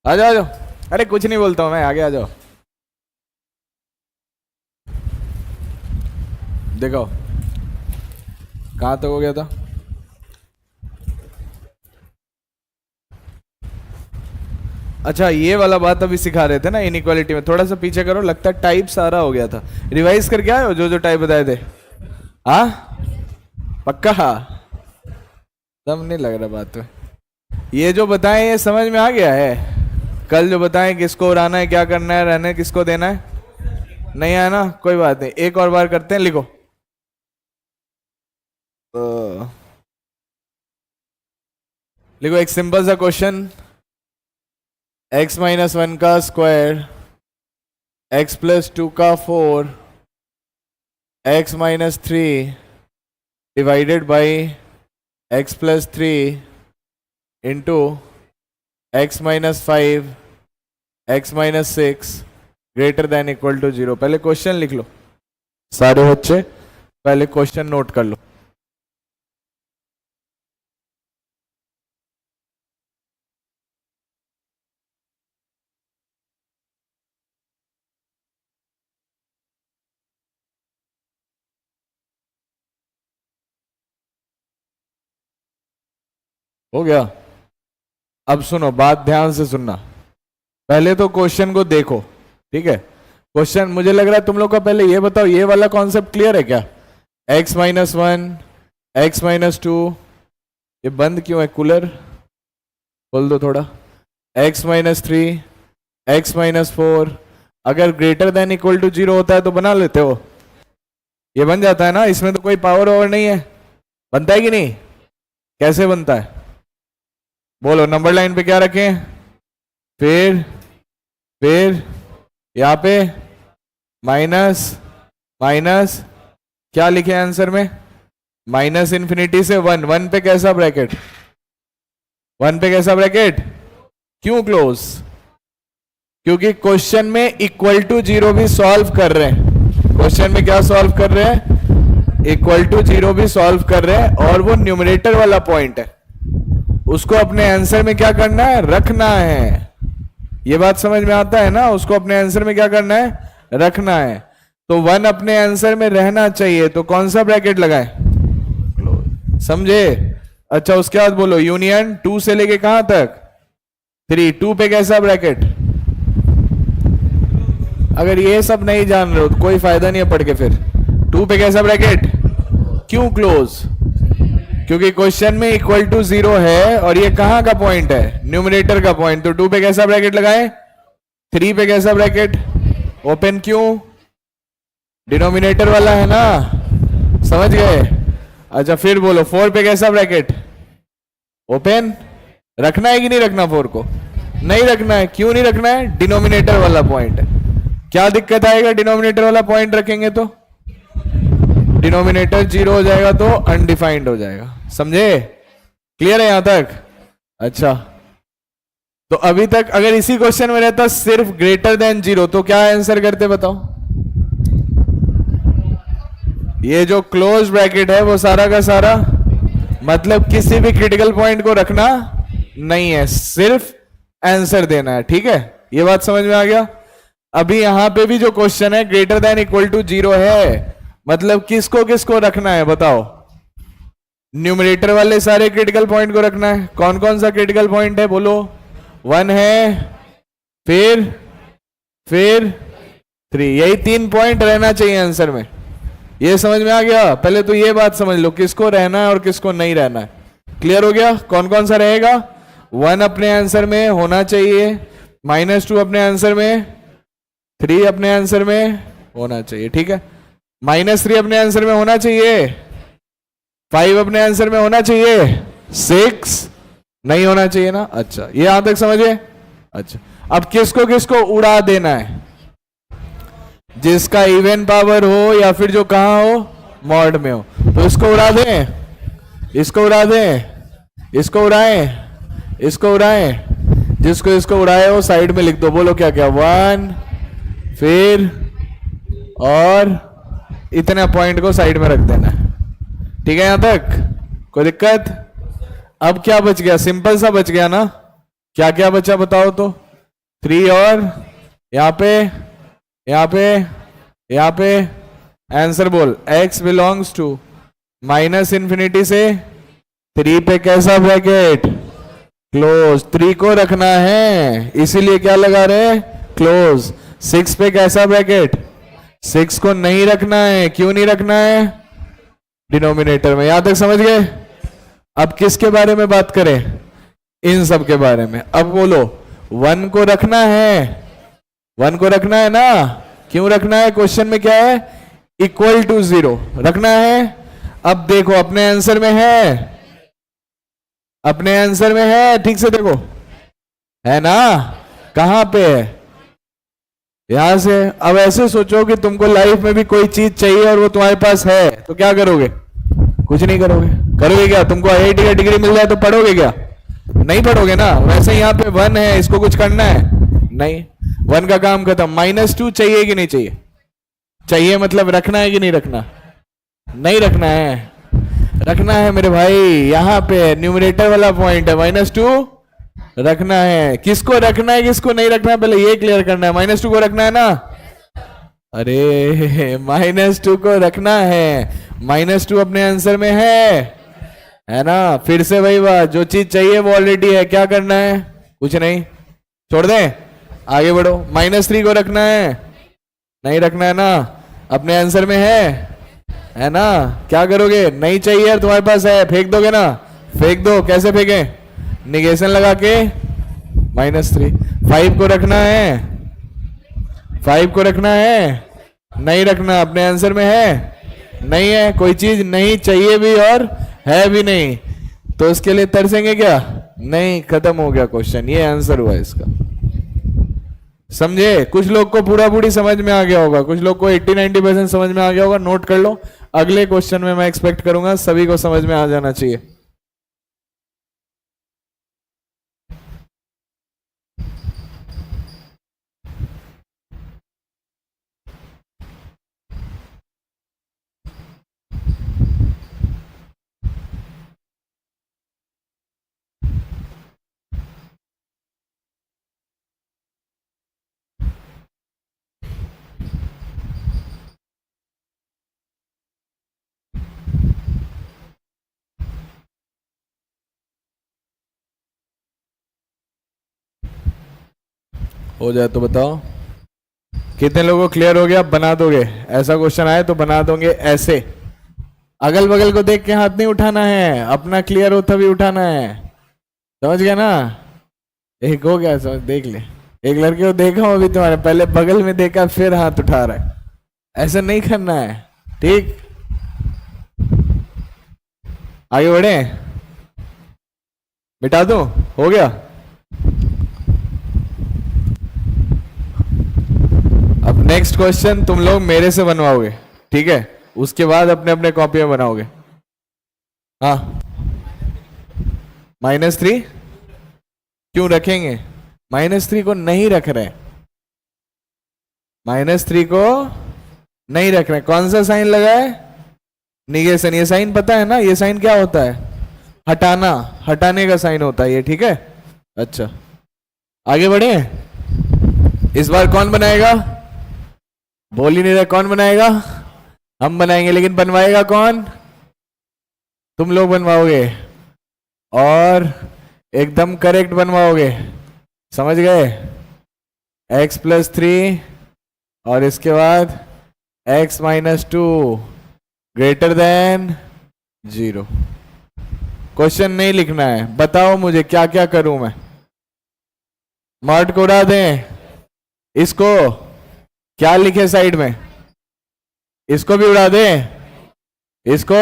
आ जाओ आ जाओ। अरे कुछ नहीं बोलता हूँ मैं, आगे आ जाओ। देखो कहाँ तक हो गया था। अच्छा ये वाला बात अभी सिखा रहे थे ना इनइक्वालिटी में, थोड़ा सा पीछे करो, लगता है टाइप सारा हो गया था। रिवाइज करके आए हो जो जो टाइप बताए थे? हाँ पक्का? दम नहीं लग रहा बात में। ये जो बताए ये समझ में आ गया है? कल जो बताएं किसको उड़ाना है, क्या करना है, रहने किसको देना है, नहीं आया ना? कोई बात नहीं, एक और बार करते हैं। लिखो लिखो एक सिंपल सा क्वेश्चन। x-1 का स्क्वायर, x+2 का 4, x-3 divided by x+3 into x-5 x-6 greater than equal to 0। पहले क्वेश्चन लिख लो सारे बच्चे, पहले क्वेश्चन नोट कर लो। हो गया? अब सुनो, बात ध्यान से सुनना। पहले तो क्वेश्चन को देखो, ठीक है? क्वेश्चन मुझे लग रहा है तुम लोग का, पहले ये बताओ ये वाला कॉन्सेप्ट क्लियर है क्या? x-1 x-2, ये बंद क्यों है? कूलर खोल दो थोड़ा। x-3 x-4 अगर ग्रेटर देन इक्वल टू 0 होता है तो बना लेते हो, ये बन जाता है ना, इसमें तो कोई पावर ओवर नहीं है। बनता है कि नहीं? कैसे बनता है बोलो? नंबर लाइन पे क्या रखें? फिर यहाँ पे माइनस माइनस, क्या लिखे आंसर में? माइनस इन्फिनिटी से 1, 1 पे कैसा ब्रैकेट? 1 पे कैसा ब्रैकेट? क्यों क्लोज? क्योंकि क्वेश्चन में इक्वल टू 0 भी सॉल्व कर रहे हैं। क्वेश्चन में क्या सॉल्व कर रहे हैं? इक्वल टू 0 भी सॉल्व कर रहे हैं, और वो न्यूमरेटर वाला पॉइंट है, उसको अपने आंसर में क्या करना है? रखना है। ये बात समझ में आता है ना? उसको अपने आंसर में क्या करना है? रखना है। तो 1 अपने आंसर में रहना चाहिए, तो कौन सा ब्रैकेट लगाए? समझे? अच्छा उसके बाद बोलो यूनियन 2 से लेके कहां तक? 3, 2 पे कैसा ब्रैकेट? अगर ये सब नहीं जान रहे हो तो कोई फायदा नहीं है पढ़ के। फिर 2 पे कैसा ब्रैकेट? क्यों क्लोज? क्योंकि क्वेश्चन में इक्वल टू 0 है, और ये कहां का पॉइंट है? न्यूमरेटर का पॉइंट। तो 2 पे कैसा ब्रैकेट लगाए? 3 पे कैसा ब्रैकेट? ओपन। क्यों? डिनोमिनेटर वाला है ना, समझ गए? अच्छा फिर बोलो 4 पे कैसा ब्रैकेट? ओपन। रखना है कि नहीं रखना? 4 को नहीं रखना है। क्यों नहीं रखना है? डिनोमिनेटर वाला पॉइंट है। क्या दिक्कत आएगा डिनोमिनेटर वाला पॉइंट रखेंगे तो? डिनोमिनेटर 0 हो जाएगा तो अनडिफाइंड हो जाएगा। समझे? क्लियर है यहां तक? अच्छा तो अभी तक अगर इसी क्वेश्चन में रहता सिर्फ ग्रेटर देन 0 तो क्या आंसर करते बताओ? ये जो क्लोज ब्रैकेट है वो सारा का सारा, मतलब किसी भी क्रिटिकल पॉइंट को रखना नहीं है, सिर्फ आंसर देना है। ठीक है, ये बात समझ में आ गया? अभी यहां पे भी जो क्वेश्चन है ग्रेटर देन इक्वल टू 0 है, मतलब किसको किसको रखना है बताओ? न्यूमरेटर वाले सारे क्रिटिकल पॉइंट को रखना है। कौन कौन सा क्रिटिकल पॉइंट है बोलो? 1 है, फिर 3, यही 3 पॉइंट रहना चाहिए आंसर में। ये समझ में आ गया? पहले तो ये बात समझ लो किसको रहना है और किसको नहीं रहना है। क्लियर हो गया? कौन कौन सा रहेगा? 1 अपने आंसर में होना चाहिए, -2 अपने आंसर में, 3 अपने आंसर में होना चाहिए। ठीक है, -3 अपने आंसर में होना चाहिए, 5 अपने आंसर में होना चाहिए, 6 नहीं होना चाहिए ना। अच्छा ये यहां तक समझे? अच्छा अब किसको किसको उड़ा देना है? जिसका इवन पावर हो या फिर जो कहां हो, मॉड में हो, तो इसको उड़ा दें, इसको उड़ा दें, इसको उड़ाएं, इसको उड़ाएं। जिसको इसको उड़ाए हो साइड में लिख दो। बोलो क्या क्या? 1 फिर और इतने पॉइंट को साइड में रख देना। ठीक है यहां तक? कोई दिक्कत? अब क्या बच गया? सिंपल सा बच गया ना। क्या क्या बचा बताओ तो? 3 और यहाँ पे यहाँ पे यहाँ पे आंसर बोल। x belongs to minus infinity से 3 पे कैसा ब्रैकेट? क्लोज। 3 को रखना है इसीलिए क्या लगा रहे? क्लोज। 6 पे कैसा ब्रैकेट? 6 को नहीं रखना है। क्यों नहीं रखना है? डिनोमिनेटर में। यहां तक समझ गए? अब किसके बारे में बात करें? इन सब के बारे में। अब बोलो 1 को रखना है। 1 को रखना है ना? क्यों रखना है? क्वेश्चन में क्या है? इक्वल टू 0 रखना है। अब देखो अपने आंसर में है, अपने आंसर में है, ठीक से देखो, है ना? कहां पे है? यहां से। अब ऐसे सोचो कि तुमको लाइफ में भी कोई चीज चाहिए और वो तुम्हारे पास है, तो क्या करोगे? कुछ नहीं करोगे। करोगे क्या? तुमको IIT का डिग्री मिल जाए तो पढ़ोगे क्या? नहीं पढ़ोगे ना। वैसे यहाँ पे 1 है, इसको कुछ करना है? नहीं। 1 का काम खत्म। -2 चाहिए कि नहीं चाहिए? चाहिए। मतलब रखना है कि नहीं रखना? नहीं रखना है। रखना है मेरे भाई। यहां पे न्यूमरेटर वाला पॉइंट है, -2 रखना है। किसको रखना है किसको नहीं रखना है पहले ये क्लियर करना है। -2 को रखना है ना? अरे -2 को रखना है। -2 अपने आंसर में है ना? फिर से वही बात, जो चीज चाहिए वो ऑलरेडी है। क्या करना है? कुछ नहीं, छोड़ दें, आगे बढ़ो। -3 को रखना है? नहीं रखना है ना? अपने आंसर में है ना? क्या करोगे? नहीं चाहिए यार, तुम्हारे पास है, फेंक दोगे ना? फेंक दो। कैसे फेंके? निगेशन लगा के। -3। 5 को रखना है? 5 को रखना है? नहीं रखना। अपने आंसर में है? नहीं है। कोई चीज नहीं चाहिए भी और है भी नहीं, तो उसके लिए तरसेंगे क्या? नहीं। खत्म हो गया क्वेश्चन। ये आंसर हुआ इसका। समझे? कुछ लोग को पूरा पूरी समझ में आ गया होगा, कुछ लोग को 80-90% समझ में आ गया होगा। नोट कर लो, अगले क्वेश्चन में मैं एक्सपेक्ट करूंगा सभी को समझ में आ जाना चाहिए। हो जाए तो बताओ। कितने लोगों को क्लियर हो गया? बना दोगे? ऐसा क्वेश्चन आए तो बना दोगे ऐसे। अगल बगल को देख के हाथ नहीं उठाना है, अपना क्लियर हो तभी उठाना है। समझ गया ना? एक हो गया समझ। देख ले, एक लड़के को देखा हूं अभी तुम्हारे, पहले बगल में देखा फिर हाथ उठा रहा है। ऐसा नहीं करना है, ठीक? आगे बढ़े? मिटा दूं? हो गया? अब नेक्स्ट क्वेश्चन तुम लोग मेरे से बनवाओगे, ठीक है? उसके बाद अपने अपने कॉपी में बनाओगे। हाँ। -3 क्यों रखेंगे? -3 को नहीं रख रहे। -3 को नहीं रख रहे। कौन सा साइन लगा है? निगेशन। ये साइन पता है ना? ये साइन क्या होता है? हटाना, हटाने का साइन होता है ये, ठीक है? अच्छा, आगे बढ़े। इस बार कौन बनाएगा? बोल ही नहीं रहे। कौन बनाएगा? हम बनाएंगे, लेकिन बनवाएगा कौन? तुम लोग बनवाओगे, और एकदम करेक्ट बनवाओगे। समझ गए? x+3 और इसके बाद x-2 ग्रेटर देन 0। क्वेश्चन नहीं लिखना है। बताओ मुझे क्या क्या करूं मैं? मर्ट को उड़ा दें? इसको क्या लिखे साइड में? इसको भी उड़ा दें? इसको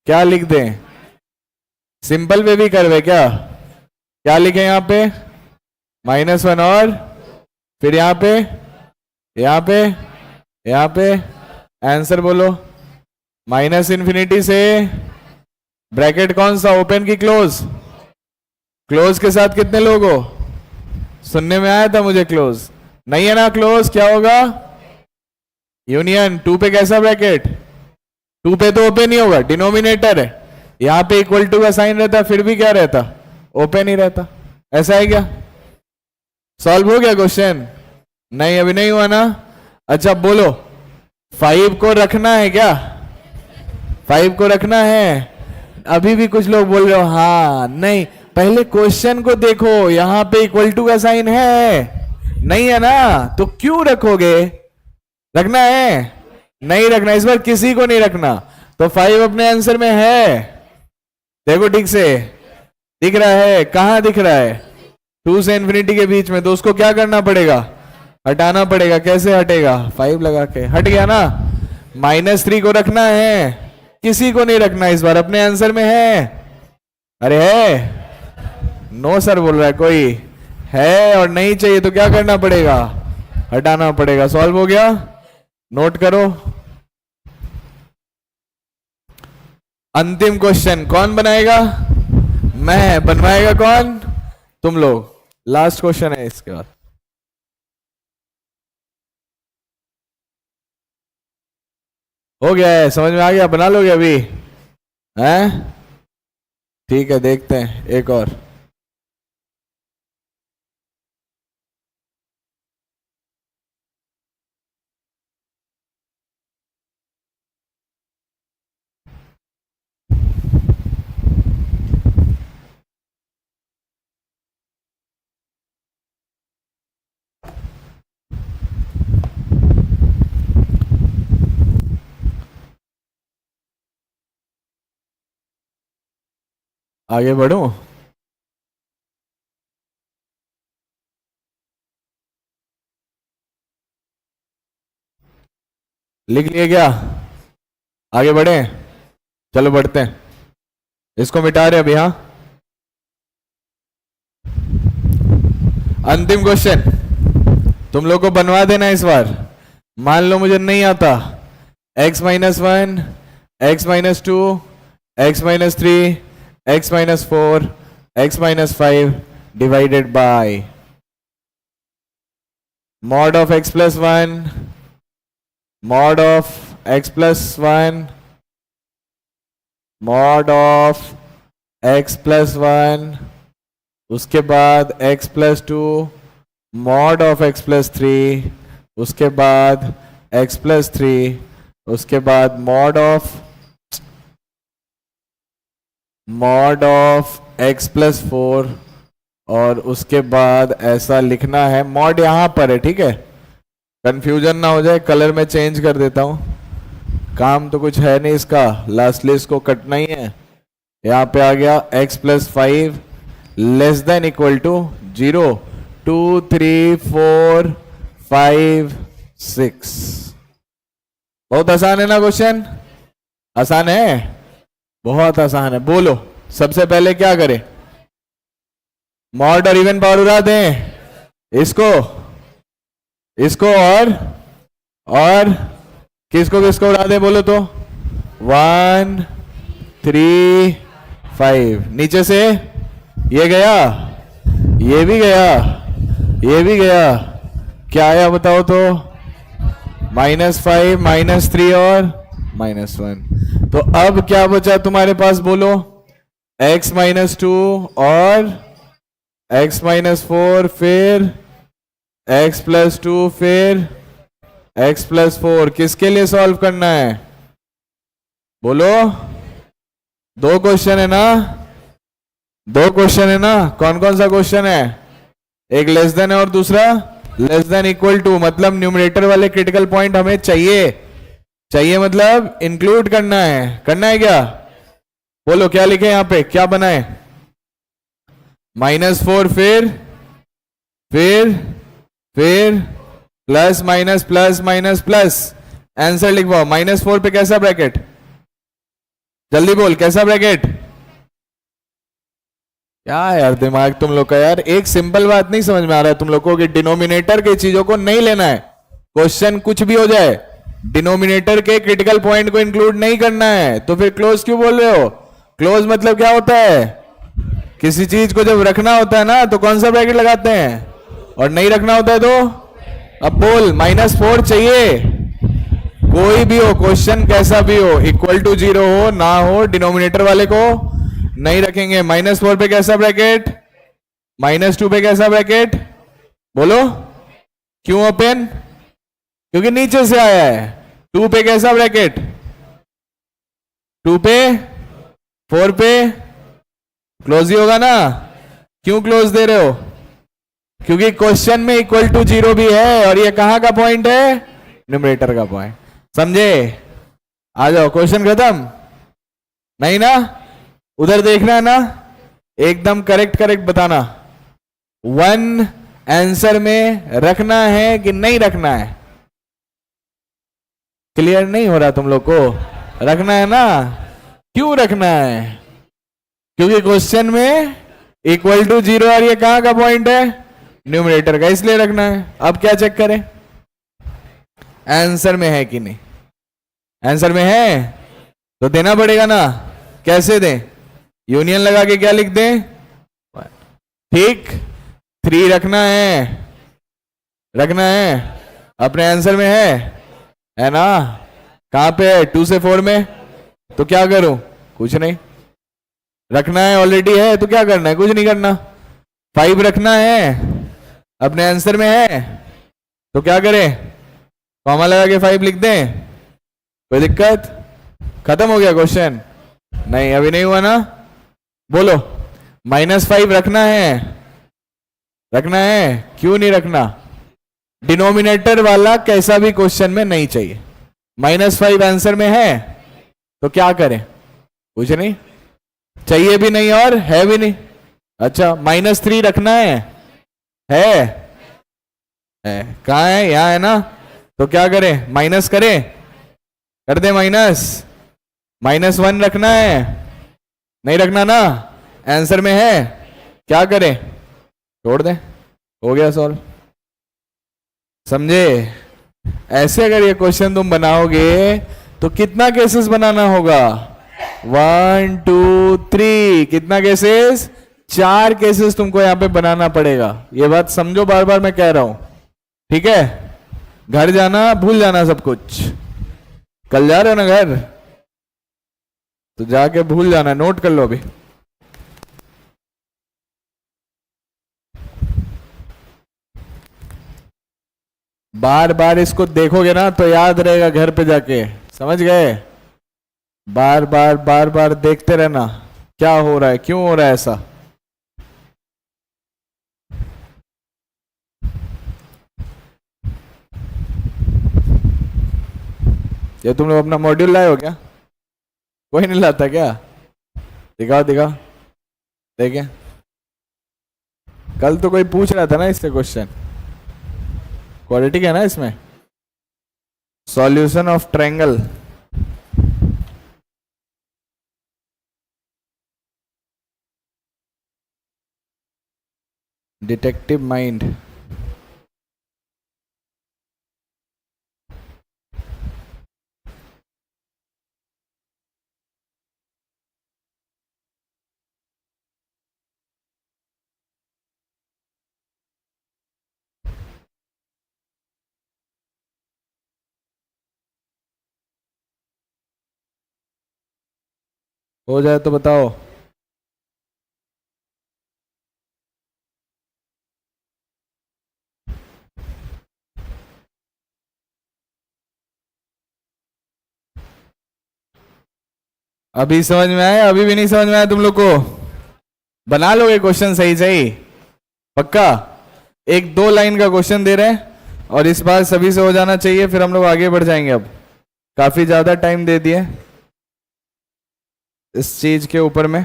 क्या लिख दें? सिंपल वे भी करवे क्या? क्या लिखे यहां पे? -1 और फिर यहां पे आंसर बोलो। -इन्फिनिटी से ब्रैकेट कौन सा? ओपन की क्लोज? क्लोज के साथ कितने लोग हो? सुनने में आया था मुझे क्लोज नहीं है ना? क्लोज क्या होगा? यूनियन। 2 पे कैसा ब्रैकेट? 2 पे तो ओपन ही होगा, डिनोमिनेटर है। यहां पे इक्वल टू का साइन रहता, फिर भी क्या रहता? ओपन ही रहता। ऐसा है क्या? सॉल्व हो गया क्वेश्चन? नहीं अभी नहीं हुआ ना। अच्छा बोलो 5 को रखना है क्या? 5 को रखना है? अभी भी कुछ लोग बोल रहे हो हाँ नहीं। पहले क्वेश्चन को देखो, यहां पे इक्वल टू का साइन है नहीं है ना, तो क्यों रखोगे? रखना है? नहीं रखना, इस बार किसी को नहीं रखना। तो 5 अपने आंसर में है, देखो ठीक से दिख रहा है। कहां दिख रहा है? 2 से इंफिनिटी के बीच में। तो उसको क्या करना पड़ेगा? हटाना पड़ेगा। कैसे हटेगा? 5 लगा के। हट गया ना। -3 को रखना है, किसी को नहीं रखना, इस बार अपने आंसर में है। अरे है? नो सर बोल रहा है कोई। है और नहीं चाहिए तो क्या करना पड़ेगा? हटाना पड़ेगा। सॉल्व हो गया? नोट करो। अंतिम क्वेश्चन कौन बनाएगा? मैं। बनवाएगा कौन? तुम लोग। लास्ट क्वेश्चन है इसके बाद। हो गया है? समझ में आ गया? बना लोगे अभी? हैं? ठीक है, देखते हैं एक और। आगे बढ़ूं? लिख लिए क्या? आगे बढ़े? चलो बढ़ते हैं। इसको मिटा रहे अभी। हाँ, अंतिम क्वेश्चन तुम लोग को बनवा देना इस बार। मान लो मुझे नहीं आता। x-1, x-2, x-3, x-4, x-5 divided by mod of x+1, mod of x+1, mod of x+1, उसके बाद x+2, mod of x+3, उसके बाद x+3, उसके बाद mod of x+4, और उसके बाद ऐसा लिखना है। मॉड यहां पर है, ठीक है, कंफ्यूजन ना हो जाए। कलर में चेंज कर देता हूं, काम तो कुछ है नहीं इसका, लास्ट लिस्ट को कटना ही है। यहां पे आ गया x+5 less than equal to 0, 2, 3, 4, 5, 6। बहुत आसान है ना क्वेश्चन? आसान है, बहुत आसान है। बोलो सबसे पहले क्या करें? मॉड और इवन पावर उड़ा दें इसको, इसको और किसको किसको उड़ा दें? बोलो तो 1, 3, 5। नीचे से ये गया, ये भी गया, ये भी गया। क्या आया बताओ तो? -5, -3 और -1। तो अब क्या बचा तुम्हारे पास? बोलो x-2 और x-4, फिर x+2, फिर x+4। किसके लिए सॉल्व करना है? बोलो। 2 क्वेश्चन है ना? 2 क्वेश्चन है ना? कौन कौन सा क्वेश्चन है? एक लेस देन है और दूसरा लेस देन इक्वल टू। मतलब न्यूमरेटर वाले क्रिटिकल पॉइंट हमें चाहिए। चाहिए मतलब इंक्लूड करना है। करना है क्या? बोलो क्या लिखे यहां पे, क्या बनाए? -4, फिर plus minus plus minus plus. Answer लिखवाओ। -4 पे कैसा ब्रैकेट? जल्दी बोल, कैसा ब्रैकेट? क्या यार दिमाग तुम लोग का यार। एक सिंपल बात नहीं समझ में आ रहा है तुम लोग को कि डिनोमिनेटर के चीजों को नहीं लेना है। क्वेश्चन कुछ भी हो जाए, डिनोमिनेटर के क्रिटिकल पॉइंट को इंक्लूड नहीं करना है। तो फिर क्लोज क्यों बोल रहे हो? क्लोज मतलब क्या होता है? किसी चीज को जब रखना होता है ना तो कौन सा ब्रैकेट लगाते हैं, और नहीं रखना होता है तो? अब बोल, -4 चाहिए, कोई भी हो क्वेश्चन कैसा भी हो, इक्वल टू 0 हो ना हो, डिनोमिनेटर वाले को नहीं रखेंगे। -4 पे कैसा ब्रैकेट? -2 पे कैसा ब्रैकेट? बोलो क्यों ओपन? क्योंकि नीचे से आया है। 2 पे कैसा ब्रैकेट? 2 पे 4 पे क्लोज ही होगा ना। क्यों क्लोज दे रहे हो? क्योंकि क्वेश्चन में इक्वल टू 0 भी है और ये कहां का पॉइंट है? न्यूमरेटर का पॉइंट। समझे? आ जाओ, क्वेश्चन खत्म नहीं ना? उधर देखना है ना, एकदम करेक्ट करेक्ट बताना। 1 आंसर में रखना है कि नहीं रखना है? क्लियर नहीं हो रहा तुम लोग को? रखना है ना? क्यों रखना है? क्योंकि क्वेश्चन में इक्वल टू 0 और ये कहां का पॉइंट है? न्यूमरेटर का, इसलिए रखना है। अब क्या चेक करें? आंसर में है कि नहीं? आंसर में है तो देना पड़ेगा ना। कैसे दें? यूनियन लगा के क्या लिख दें? ठीक, 3 रखना है, रखना है। अपने आंसर में है ना? कहां पे है? 2 से 4 में। तो क्या करूं? कुछ नहीं, रखना है, ऑलरेडी है तो क्या करना है? कुछ नहीं करना। 5 रखना है, अपने आंसर में है तो क्या करें? कॉमा लगा के 5 लिख दें। कोई दिक्कत? खत्म हो गया क्वेश्चन? नहीं, अभी नहीं हुआ ना। बोलो, -5 रखना है, रखना है। क्यों नहीं रखना? डिनोमिनेटर वाला कैसा भी क्वेश्चन में नहीं चाहिए। -5 आंसर में है तो क्या करें? कुछ नहीं, चाहिए भी नहीं और है भी नहीं। अच्छा, -3 रखना है कहाँ है? यहां है ना। तो क्या करें? माइनस करें, कर दे माइनस। -1 रखना है, नहीं रखना ना, आंसर में है। क्या करें? छोड़ दें, हो गया सॉल्व। समझे? ऐसे अगर ये क्वेश्चन तुम बनाओगे तो कितना केसेस बनाना होगा? 1 2 3, कितना केसेस? 4 केसेस तुमको यहां पे बनाना पड़ेगा। ये बात समझो, बार बार मैं कह रहा हूं, ठीक है? घर जाना भूल जाना सब कुछ। कल जा रहे हो ना घर, तो जाके भूल जाना, नोट कर लो अभी। बार बार इसको देखोगे ना तो याद रहेगा घर पे जाके। समझ गए? बार बार बार बार देखते रहना, क्या हो रहा है, क्यों हो रहा है ऐसा। ये तुम लोग अपना मॉड्यूल लाए हो क्या? कोई नहीं लाता क्या? दिखाओ दिखाओ, देखें। कल तो कोई पूछ रहा था ना इससे क्वेश्चन। क्वालिटी क्या है ना इसमें? Solution of triangle. Detective mind. हो जाए तो बताओ। अभी समझ में आया? अभी भी नहीं समझ में आया तुम लोग को? बना लोगे क्वेश्चन सही सही? पक्का? 1-2 लाइन का क्वेश्चन दे रहे हैं और इस बार सभी से हो जाना चाहिए, फिर हम लोग आगे बढ़ जाएंगे। अब काफी ज्यादा टाइम दे दिए इस चीज के ऊपर में।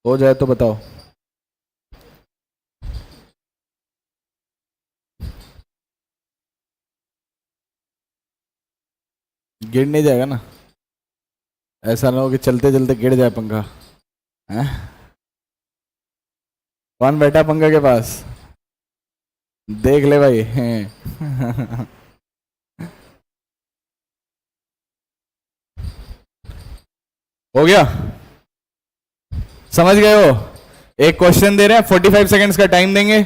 हो जाए तो बताओ। गिर नहीं जाएगा ना? ऐसा ना हो कि चलते चलते गिर जाए पंखा। हैं? कौन बैठा पंखा के पास? देख ले भाई। हो गया? समझ गए हो? एक क्वेश्चन दे रहे हैं, 45 सेकंड्स का टाइम देंगे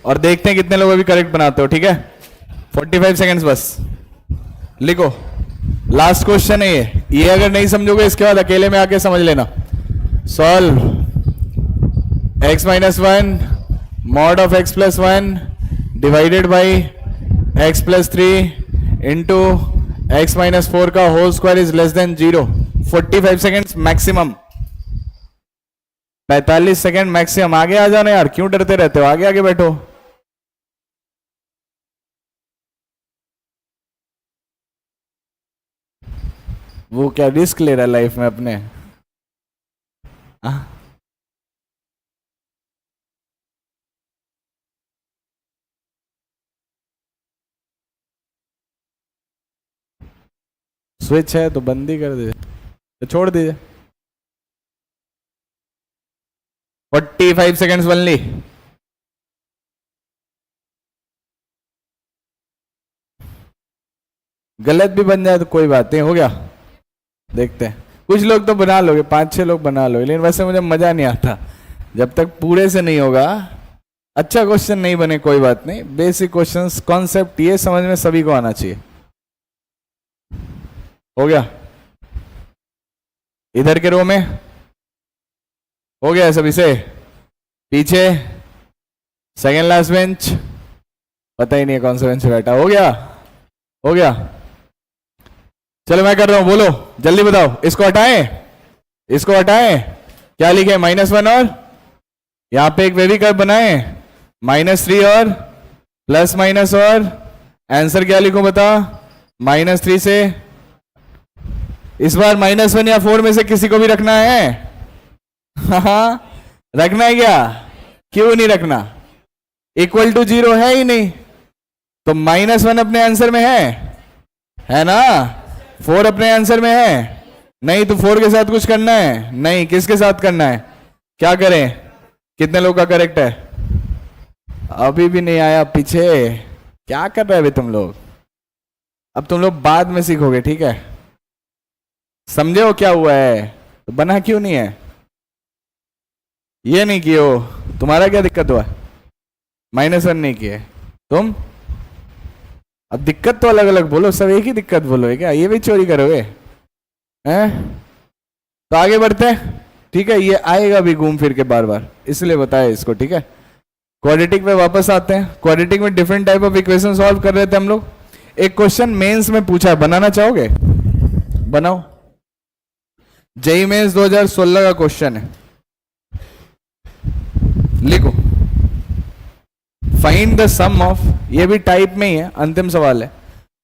और देखते हैं कितने लोग अभी करेक्ट बनाते हो, ठीक है? 45 सेकंड्स बस। लिखो, लास्ट क्वेश्चन है ये अगर नहीं समझोगे इसके बाद अकेले में आके समझ लेना। Solve x minus 1 mod of x plus 1 divided by x plus 3 into x minus 4 का whole square is less than 0। 45 seconds maximum, 45 second maximum. आगे आ जाना यार, क्यों डरते रहते हो? आगे आगे बैठो। वो क्या रिस्क ले रहा है लाइफ में अपने? स्विच है तो बंद ही कर दीजिए, तो छोड़ दीजिए। 45 सेकेंड्स ओनली। गलत भी बन जाए तो कोई बात नहीं, हो गया। देखते हैं, कुछ लोग तो बना लोगे, 5-6 लोग बना लोगे, लेकिन वैसे मुझे मजा नहीं आता जब तक पूरे से नहीं होगा। अच्छा क्वेश्चन नहीं बने कोई बात नहीं, बेसिक क्वेश्चंस, कॉन्सेप्ट ये समझ में सभी को आना चाहिए। हो गया? इधर के रो में हो गया सभी से? पीछे सेकेंड लास्ट बेंच, पता ही नहीं है कौन सा बेंच बैठा। हो गया? हो गया? चलो मैं कर रहा हूं, बोलो जल्दी बताओ। इसको हटाएं, इसको हटाएं। क्या लिखे? -1 और यहां पे एक वेवी कर्व बनाए, -3 और प्लस माइनस और आंसर क्या लिखूं बता? -3 से इस बार -1 या 4 में से किसी को भी रखना है? हाँ रखना है क्या? क्यों नहीं रखना? इक्वल टू 0 है ही नहीं, तो -1 अपने आंसर में है ना? 4 अपने आंसर में है नहीं, तो 4 के साथ कुछ करना है नहीं, किसके साथ करना है? क्या करें? कितने लोग का करेक्ट है? अभी भी नहीं आया पीछे, क्या कर रहे हैं अभी तुम लोग? अब तुम लोग बाद में सीखोगे, ठीक है? समझे हो क्या हुआ है? तो बना क्यों नहीं है? ये नहीं किए हो, तुम्हारा क्या दिक्कत हुआ? -1 नहीं किए तुम? अब दिक्कत तो अलग अलग बोलो, सब एक ही दिक्कत बोलो है क्या? ये भी चोरी करोगे हैं? तो आगे बढ़ते हैं, ठीक है? ये आएगा भी घूम फिर के बार बार, इसलिए बताया इसको, ठीक है? क्वाड्रेटिक में वापस आते हैं। क्वाड्रेटिक में different type of equation solve कर रहे थे हम लोग। एक क्वेश्चन मेंस में पूछा है, बनाना चाहोगे? बनाओ। जेईई मेंस 2016 का क्वेश्चन है, लिखो। फाइंड द सम ऑफ, ये भी टाइप में ही है, अंतिम सवाल है।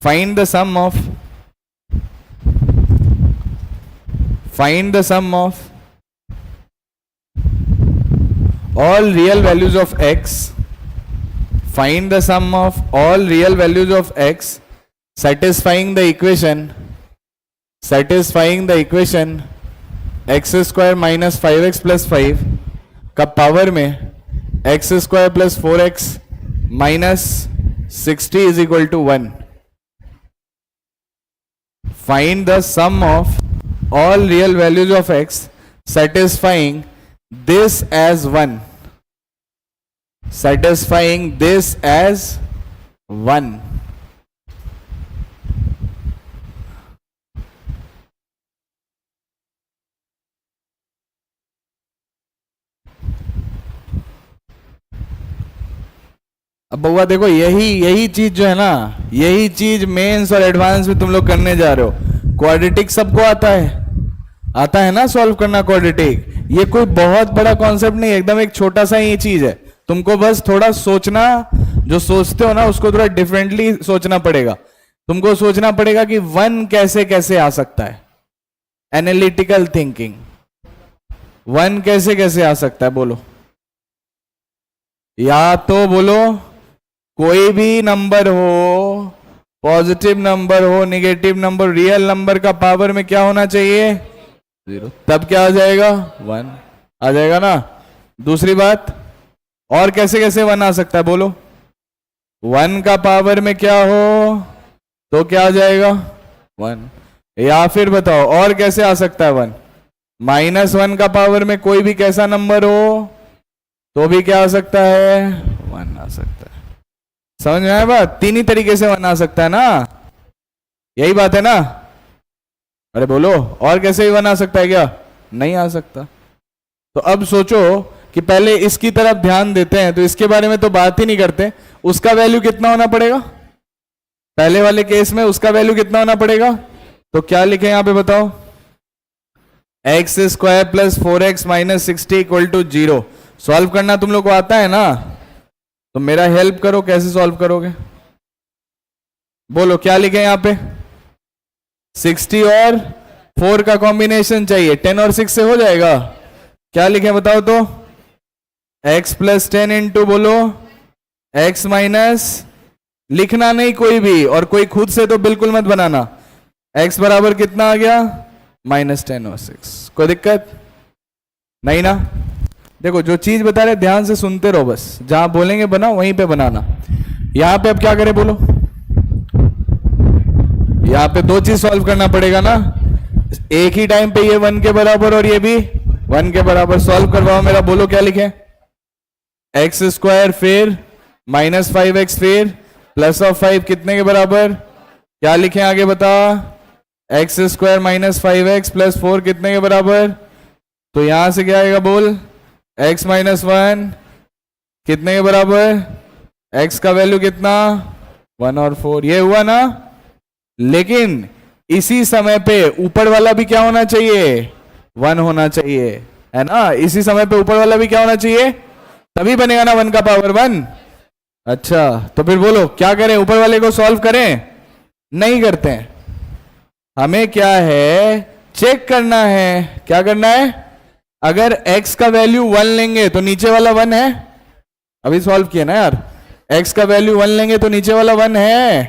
Find the sum of, find the sum of all real values of x, find the sum of all real values of x satisfying the equation x square minus 5x plus 5 का power में x square plus 4x minus 60 is equal to 1. Find the sum of all real values of x satisfying this as 1, satisfying this as 1. अब बउआ देखो, यही चीज जो है ना, यही चीज मेंस और एडवांस में तुम लोग करने जा रहे हो। क्वाड्रेटिक सबको आता है ना सॉल्व करना क्वाड्रेटिक। ये कोई बहुत बड़ा कॉन्सेप्ट नहीं है, एकदम एक छोटा सा ही चीज है। तुमको बस थोड़ा सोचना, जो सोचते हो ना उसको थोड़ा डिफरेंटली सोचना पड़ेगा। तुमको सोचना पड़ेगा कि 1 कैसे कैसे आ सकता है, एनालिटिकल थिंकिंग। 1 कैसे कैसे आ सकता है बोलो? या तो बोलो कोई भी नंबर हो, पॉजिटिव नंबर हो, नेगेटिव नंबर, रियल नंबर का पावर में क्या होना चाहिए? 0, तब क्या आ जाएगा? 1 आ जाएगा ना। दूसरी बात, और कैसे कैसे 1 आ सकता है बोलो? 1 का पावर में क्या हो तो क्या आ जाएगा? 1। या फिर बताओ और कैसे आ सकता है 1? -1 का पावर में कोई भी कैसा नंबर हो तो भी क्या आ सकता है, 1 आ सकता है। समझ में आया बात? तीन ही तरीके से 1 आ सकता है ना, यही बात है ना? अरे बोलो, और कैसे ही 1 आ सकता है क्या? नहीं आ सकता। तो अब सोचो कि पहले इसकी तरफ ध्यान देते हैं, तो इसके बारे में तो बात ही नहीं करते। उसका वैल्यू कितना होना पड़ेगा पहले वाले केस में? उसका वैल्यू कितना होना पड़ेगा? तो क्या लिखे यहां पे बताओ? X square plus 4x minus 60 equal to 0। Solve करना तुम लोग को आता है ना? तो मेरा हेल्प करो, कैसे सॉल्व करोगे? बोलो क्या लिखे यहां पे? 60 और 4 का कॉम्बिनेशन चाहिए, 10 और 6 से हो जाएगा। क्या लिखे बताओ तो? x प्लस 10 इंटू बोलो x माइनस, लिखना नहीं कोई भी, और कोई खुद से तो बिल्कुल मत बनाना। x बराबर कितना आ गया? -10 और 6। कोई दिक्कत नहीं ना? देखो जो चीज बता रहे ध्यान से सुनते रहो, बस जहां बोलेंगे बनाओ वहीं पे बनाना। यहां पे अब क्या करें बोलो? यहां पे दो चीज सॉल्व करना पड़ेगा ना, एक ही टाइम पे ये 1 के बराबर और ये भी 1 के बराबर। सॉल्व करवाओ मेरा, बोलो क्या लिखे? एक्स स्क्वायर फिर -5x फिर प्लस ऑफ 5 कितने के बराबर? क्या लिखे आगे बता? एक्स स्क्वायर -5x प्लस 4 कितने के बराबर? तो यहां से क्या आएगा बोल? x माइनस 1 कितने के बराबर? x का वैल्यू कितना? 1 और 4। ये हुआ ना? लेकिन इसी समय पे ऊपर वाला भी क्या होना चाहिए? 1 होना चाहिए, है ना? इसी समय पे ऊपर वाला भी क्या होना चाहिए? तभी बनेगा ना 1 का पावर 1। अच्छा तो फिर बोलो क्या करें? ऊपर वाले को सॉल्व करें? नहीं करते हैं, हमें क्या है? चेक करना है। क्या करना है? अगर x का वैल्यू 1 लेंगे तो नीचे वाला 1 है। अभी सॉल्व किया ना यार। x का वैल्यू 1 लेंगे तो नीचे वाला 1 है,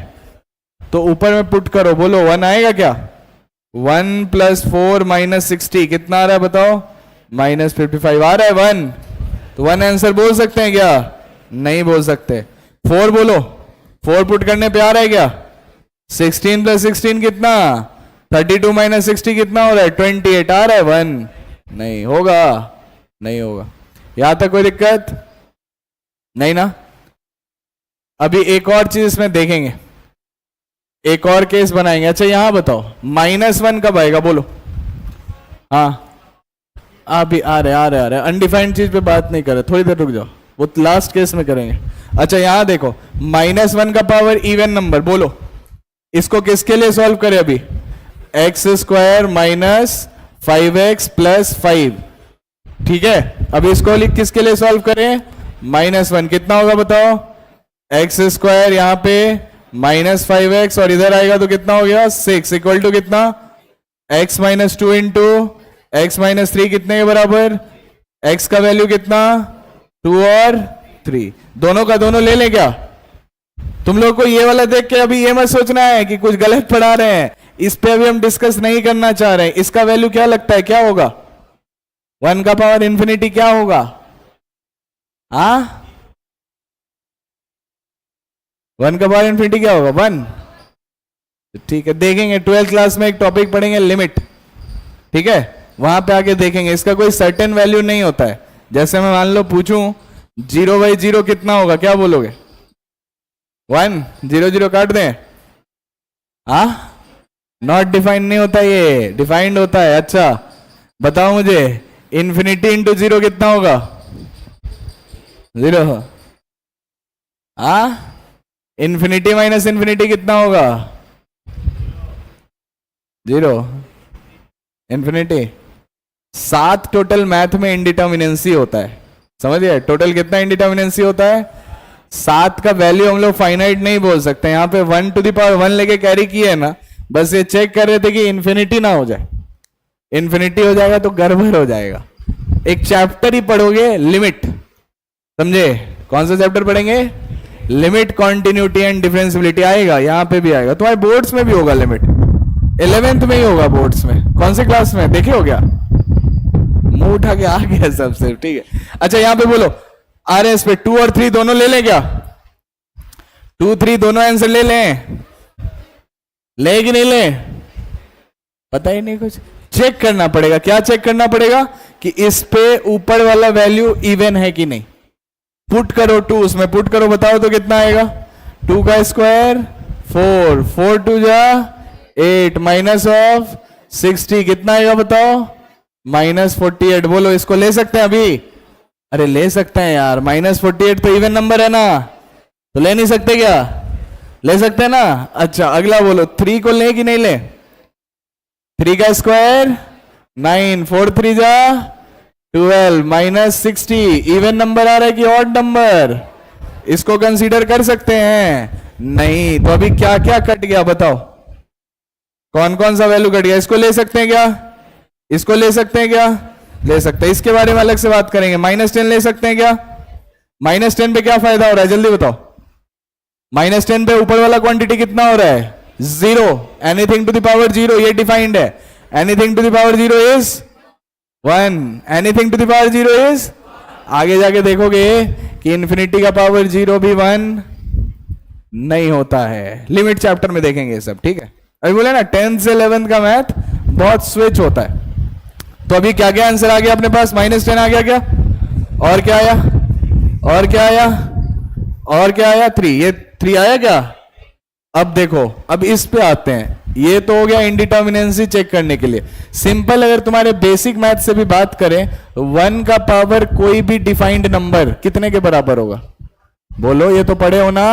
तो ऊपर में पुट करो, बोलो 1 आएगा क्या? 1 प्लस 4 माइनस 60 कितना आ रहा है बताओ? -55 आ रहा है 1। तो 1 आंसर बोल सकते हैं क्या? नहीं बोल सकते। 4 बोलो, 4 पुट करने पे आ रहा है क्या? 16 प्लस 16 कितना? 32 माइनस 60 कितना हो रहा है? 28 आ रहा है 1। नहीं होगा, नहीं होगा। यहां तक कोई दिक्कत नहीं ना? अभी एक और चीज इसमें देखेंगे, एक और केस बनाएंगे। अच्छा यहां बताओ -1 कब आएगा बोलो? हाँ अभी आ रहे अनडिफाइंड चीज पे बात नहीं कर रहे, थोड़ी देर रुक जाओ, वो लास्ट केस में करेंगे। अच्छा यहां देखो -1 का पावर इवन नंबर, बोलो इसको किसके लिए सॉल्व करें अभी? X square minus 5x plus 5, ठीक है? अभी इसको किसके लिए सॉल्व करें? -1 कितना होगा बताओ? एक्स स्क्वायर यहां पे -5x और इधर आएगा तो कितना हो गया? 6 इक्वल टू कितना? x minus 2 into x minus 3 कितने के बराबर? x का वैल्यू कितना? 2 और 3, दोनों का दोनों ले लें क्या? तुम लोग को ये वाला देख के अभी ये मत सोचना है कि कुछ गलत पढ़ा रहे हैं, इस पे अभी हम डिस्कस नहीं करना चाह रहे हैं। इसका वैल्यू क्या लगता है क्या होगा? 1 का पावर इंफिनिटी क्या होगा? हाँ 1 का पावर इंफिनिटी क्या होगा? 1। ठीक है देखेंगे, 12th क्लास में एक टॉपिक पढ़ेंगे लिमिट, ठीक है? वहां पे आके देखेंगे। इसका कोई सर्टेन वैल्यू नहीं होता है। जैसे मैं मान लो पूछूं 0/0 कितना होगा, क्या बोलोगे? 1। 0 0 काट दें? हाँ नॉट डिफाइंड नहीं होता, ये डिफाइंड होता है। अच्छा बताओ मुझे इंफिनिटी इंटू 0 कितना होगा? 0। हाँ इंफिनिटी माइनस इंफिनिटी कितना होगा? 0 इंफिनिटी। 7 टोटल मैथ में इंडिटर्मिनेंसी होता है, समझिए? टोटल कितना इंडिटर्मिनेंसी होता है? 7 का वैल्यू हम लोग फाइनाइट नहीं बोल सकते। यहाँ पे 1 टू द पावर 1 लेके कैरी किए ना, बस ये चेक कर रहे थे कि इंफिनिटी ना हो जाए। इंफिनिटी हो जाएगा तो गड़बड़ हो जाएगा। एक चैप्टर ही पढ़ोगे लिमिट, समझे? कौन सा चैप्टर पढ़ेंगे? लिमिट, कॉन्टिन्यूटी एंड डिफरेंशियबिलिटी आएगा, यहाँ पे भी आएगा। तुम्हारे बोर्ड्स में भी होगा लिमिट, 11th में ही होगा बोर्ड्स में। कौन से क्लास में देखे हो क्या? मुंह उठा के आ गया सब सिर्फ, ठीक है? अच्छा यहाँ पे बोलो आ रहे इस पे 2 और 3 दोनों ले लें क्या? 2 3 दोनों आंसर ले लें? ले कि नहीं ले? पता ही नहीं कुछ। चेक करना पड़ेगा। क्या चेक करना पड़ेगा? कि इस पे ऊपर वाला वैल्यू इवन है कि नहीं। पुट करो 2, उसमें पुट करो, बताओ तो कितना आएगा? 2 का स्क्वायर 4, 4 2 जा 8, माइनस ऑफ 60 कितना आएगा बताओ? -48। बोलो, इसको ले सकते हैं अभी? अरे ले सकते हैं यार, -48 तो इवन नंबर है ना, तो ले नहीं सकते क्या? ले सकते हैं ना। अच्छा अगला बोलो, 3 को ले कि नहीं ले? 3 का स्क्वायर 9, 4 3 जा 12, -60 इवन नंबर आ रहा है कि ऑड नंबर? इसको कंसीडर कर सकते हैं? नहीं। तो अभी क्या क्या कट गया बताओ? कौन कौन सा वैल्यू कट गया? इसको ले सकते हैं क्या? इसको ले सकते हैं क्या? ले सकते हैं। इसके बारे में अलग से बात करेंगे। -10 ले सकते हैं क्या? -10 पे क्या फायदा हो रहा है जल्दी बताओ? -10 पे ऊपर वाला क्वांटिटी कितना हो रहा है? 0। एनीथिंग टू द पावर 0 ये डिफाइंड है। Anything to the power 0 is 1। Anything to the power 0 is, आगे जाके देखोगे कि इंफिनिटी का पावर 0 भी 1 नहीं होता है। लिमिट चैप्टर में देखेंगे ये सब, ठीक है? अभी बोले ना 10th से 11th का मैथ बहुत स्विच होता है। तो अभी क्या क्या आंसर आ गया अपने पास? -10 आ गया क्या? और क्या आया? और क्या आया? और क्या आया? 3। ये 3 आया क्या? अब देखो, अब इस पे आते हैं। ये तो हो गया इंडिटर्मिनेंसी चेक करने के लिए। सिंपल, अगर तुम्हारे बेसिक मैथ से भी बात करें, 1 का पावर कोई भी डिफाइंड नंबर कितने के बराबर होगा? बोलो, ये तो पढ़े हो ना।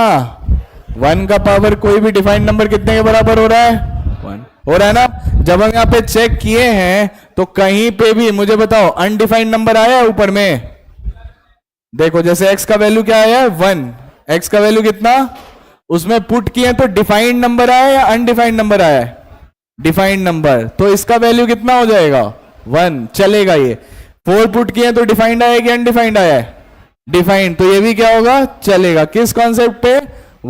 1 का पावर कोई भी डिफाइंड नंबर कितने के बराबर हो रहा है? 1 हो रहा है ना। जब हम यहां पे चेक किए हैं तो कहीं पे भी मुझे बताओ अनडिफाइंड नंबर आया है ऊपर में? देखो, जैसे x का वैल्यू क्या आया है? 1। x का वैल्यू कितना? उसमें पुट किए तो डिफाइंड नंबर आया या अनडिफाइंड नंबर आया है? Defined number. तो इसका वैल्यू कितना हो जाएगा? 1। चलेगा ये। 4 पुट किए तो डिफाइंड आया कि अनडिफाइंड आया है? डिफाइंड। तो ये भी क्या होगा? चलेगा। किस कॉन्सेप्ट पे?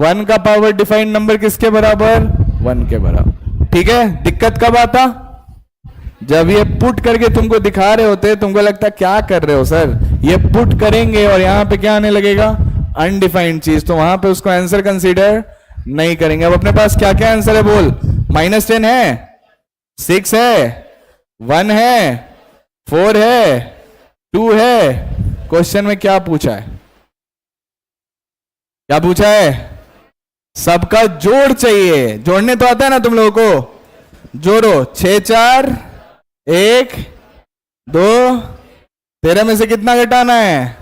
1 का पावर डिफाइंड नंबर किसके बराबर? 1 के बराबर। ठीक है। दिक्कत कब आता? जब ये पुट करके तुमको दिखा रहे होते, तुमको लगता क्या कर रहे हो सर, ये पुट करेंगे और यहां पे क्या आने लगेगा? अनडिफाइंड चीज। तो वहां पे उसको आंसर कंसीडर नहीं करेंगे। अब अपने पास क्या क्या आंसर है बोल? -10 है, 6 है, 1 है, 4 है, 2 है। क्वेश्चन में क्या पूछा है? क्या पूछा है? सबका जोड़ चाहिए। जोड़ने तो आता है ना तुम लोगों को? जोड़ो। 6 4 1 2, 13 में से कितना घटाना है?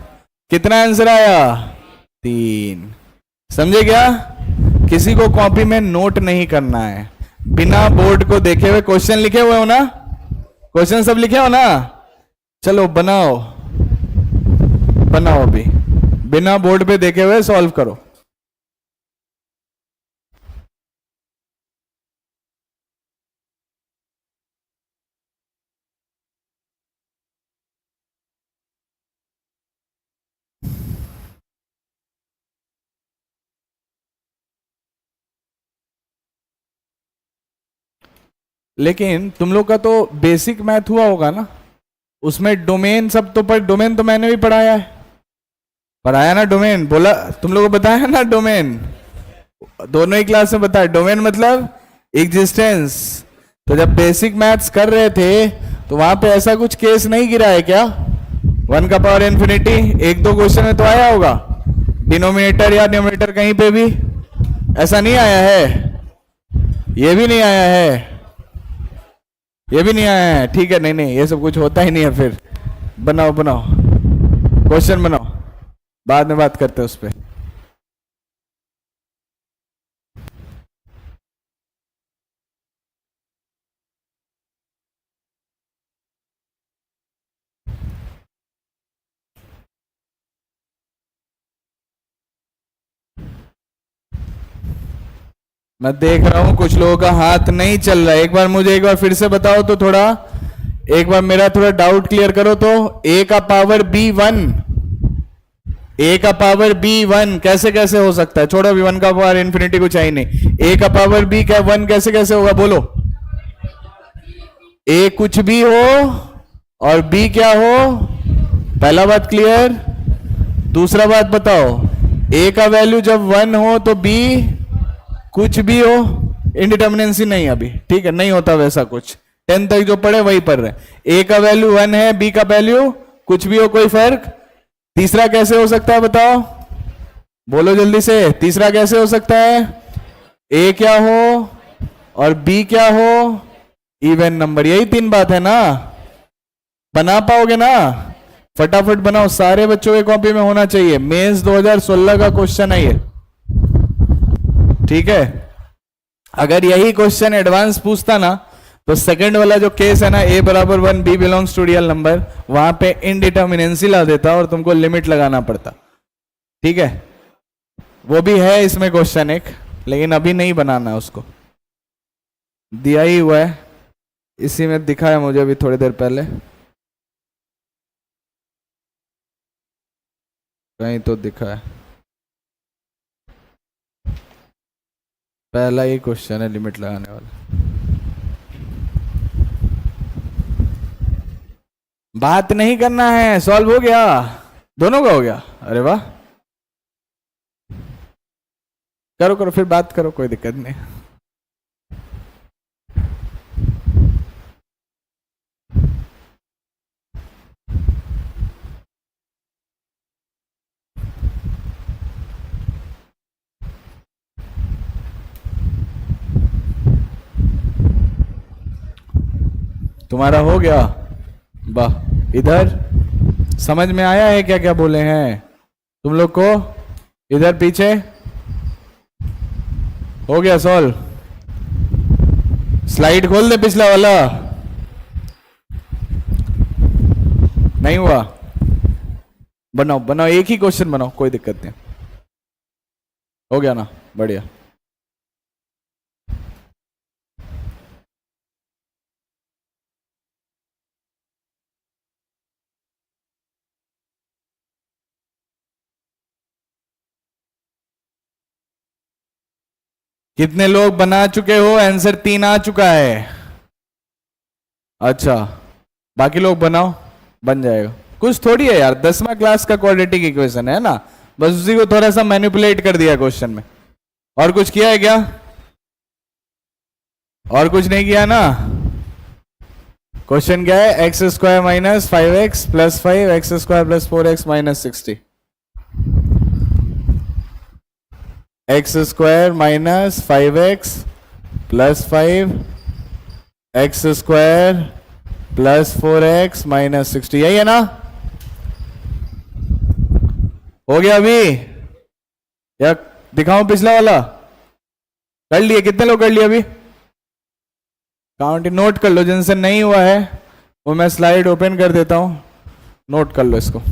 कितना आंसर आया? 3। समझे क्या? किसी को कॉपी में नोट नहीं करना है, बिना बोर्ड को देखे हुए। क्वेश्चन लिखे हुए हो ना? क्वेश्चन सब लिखे हो ना? चलो बनाओ, बनाओ अभी, बिना बोर्ड पे देखे हुए सॉल्व करो। लेकिन तुम लोग का तो बेसिक मैथ हुआ होगा ना, उसमें डोमेन सब तो डोमेन तो मैंने भी पढ़ाया है। पढ़ाया ना डोमेन? बोला तुम लोगों को बताया ना डोमेन? दोनों ही क्लास में बताया। डोमेन मतलब एग्जिस्टेंस। तो जब बेसिक मैथ्स कर रहे थे तो वहां पे ऐसा कुछ केस नहीं गिरा है क्या? 1 का पावर इन्फिनिटी 1-2 क्वेश्चन में तो आया होगा। डिनोमिनेटर या न्यूमरेटर कहीं पे भी ऐसा नहीं आया है? ये भी नहीं आया है? ये भी नहीं आया है? ठीक है। नहीं नहीं, ये सब कुछ होता ही नहीं है। फिर बनाओ बनाओ, क्वेश्चन बनाओ, बाद में बात करते हैं उस पर। मैं देख रहा हूं कुछ लोगों का हाथ नहीं चल रहा है। एक बार मुझे एक बार फिर से बताओ तो, थोड़ा एक बार मेरा थोड़ा डाउट क्लियर करो तो। a का पावर b1, a का पावर b1 कैसे कैसे हो सकता है? छोड़ो, b1 का पावर इन्फिनिटी कुछ है ही नहीं। a का पावर b क्या 1 कैसे कैसे होगा? बोलो। a कुछ भी हो और b क्या हो? पहला बात क्लियर। दूसरा बात बताओ, a का वैल्यू जब 1 हो तो b कुछ भी हो। इंडिटर्मिनेंसी नहीं अभी, ठीक है? नहीं होता वैसा कुछ। 10 तक जो पढ़े वही पढ़ रहे। a का वैल्यू 1 है, b का वैल्यू कुछ भी हो, कोई फर्क तीसरा कैसे हो सकता है बताओ, बोलो जल्दी से, तीसरा कैसे हो सकता है? ए क्या हो और बी क्या हो, इवन नंबर, यही तीन बात है ना। बना पाओगे ना? फटाफट बनाओ, सारे बच्चों के कॉपी में होना चाहिए, मेंस 2016 का क्वेश्चन है ये, ठीक है। अगर यही क्वेश्चन एडवांस पूछता ना तो सेकंड वाला जो केस है ना, ए बराबर 1 b belongs to real number, वहां पे इनडिटर्मिनेंसी ला देता और तुमको लिमिट लगाना पड़ता, ठीक है। वो भी है इसमें क्वेश्चन एक, लेकिन अभी नहीं बनाना उसको, दिया ही हुआ है, इसी में दिखा है मुझे अभी थोड़ी देर पहले, कहीं तो दिखा है, पहला ही क्वेश्चन है लिमिट लगाने वाला। बात नहीं करना है, सॉल्व हो गया, दोनों का हो गया, अरे वाह, करो करो फिर बात करो, कोई दिक्कत नहीं। तुम्हारा हो गया, वाह। इधर समझ में आया है क्या क्या बोले हैं तुम लोग को? इधर पीछे हो गया सॉल्व? स्लाइड खोल दे पिछला वाला, नहीं हुआ? बनाओ बनाओ, एक ही क्वेश्चन बनाओ, कोई दिक्कत नहीं, हो गया ना, बढ़िया। कितने लोग बना चुके हो? आंसर 3 आ चुका है, अच्छा, बाकी लोग बनाओ, बन जाएगा। कुछ थोड़ी है यार, 10वां क्लास का क्वाड्रेटिक इक्वेशन है ना, बस उसी को थोड़ा सा मैनिपुलेट कर दिया क्वेश्चन में, और कुछ किया है क्या? और कुछ नहीं किया ना? क्वेश्चन क्या है? X square minus 5x plus 5 x square plus 4x minus 60, x square minus 5x plus 5 x square plus 4x minus 60, यही है ना? हो गया अभी या दिखाऊं पिछला वाला? कर लिए? कितने लोग कर लिए अभी? काउंट नोट कर लो, जिनसे नहीं हुआ है वो मैं स्लाइड ओपन कर देता हूं, नोट कर लो इसको।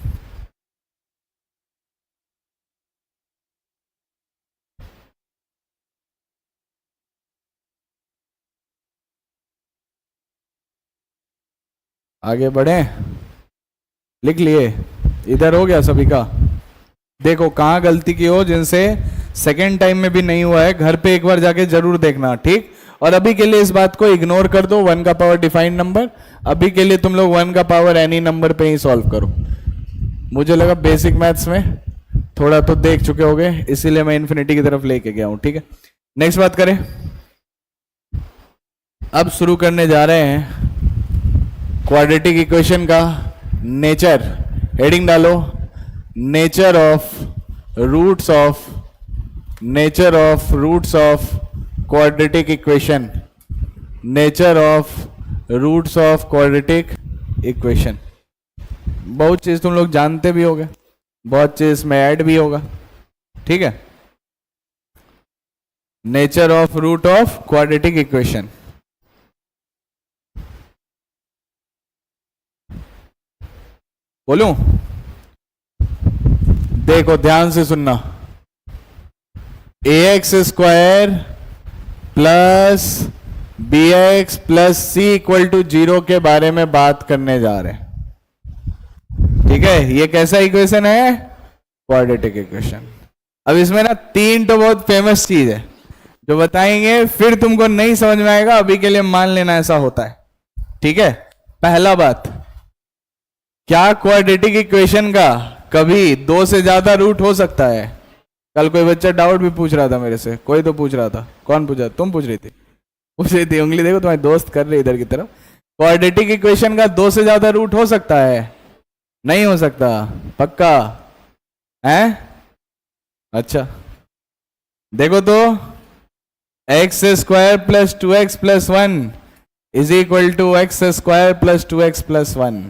आगे बढ़े, लिख लिए? इधर हो गया सभी का? देखो कहां गलती की हो, जिनसे सेकेंड टाइम में भी नहीं हुआ है, घर पे एक बार जाके जरूर देखना, ठीक। और अभी के लिए इस बात को इग्नोर कर दो, 1 का पावर डिफाइंड नंबर, अभी के लिए तुम लोग 1 का पावर एनी नंबर पे ही सॉल्व करो। मुझे लगा बेसिक मैथ्स में थोड़ा तो देख चुके होगे, इसीलिए मैं इन्फिनिटी की तरफ लेके गया हूं, ठीक है। नेक्स्ट बात करें, अब शुरू करने जा रहे हैं क्वाड्रेटिक इक्वेशन का नेचर। हेडिंग डालो, nature of roots of quadratic equation, nature of roots of quadratic equation. बहुत चीज तुम लोग जानते भी होगे, बहुत चीज में ऐड भी होगा, ठीक है। Nature of root of quadratic equation, बोलूं? देखो ध्यान से सुनना, ax square plus b x plus c equal to 0 के बारे में बात करने जा रहे हैं, ठीक है। ये कैसा इक्वेशन है? Quadratic equation. अब इसमें ना 3 तो बहुत फेमस चीज है जो बताएंगे, फिर तुमको नहीं समझ में आएगा, अभी के लिए मान लेना ऐसा होता है, ठीक है। पहला बात, क्या क्वाड्रेटिक इक्वेशन का कभी 2 से ज्यादा रूट हो सकता है? कल कोई बच्चा डाउट भी पूछ रहा था मेरे से, कोई तो पूछ रहा था, कौन पूछा? तुम पूछ रही थी, उंगली देखो तुम्हारी दोस्त कर रही इधर की तरफ। क्वाड्रेटिक इक्वेशन का 2 से ज्यादा रूट हो सकता है? नहीं हो सकता, पक्का है? अच्छा देखो तो, x square plus 2x plus 1 is equal to x square plus 2x plus 1।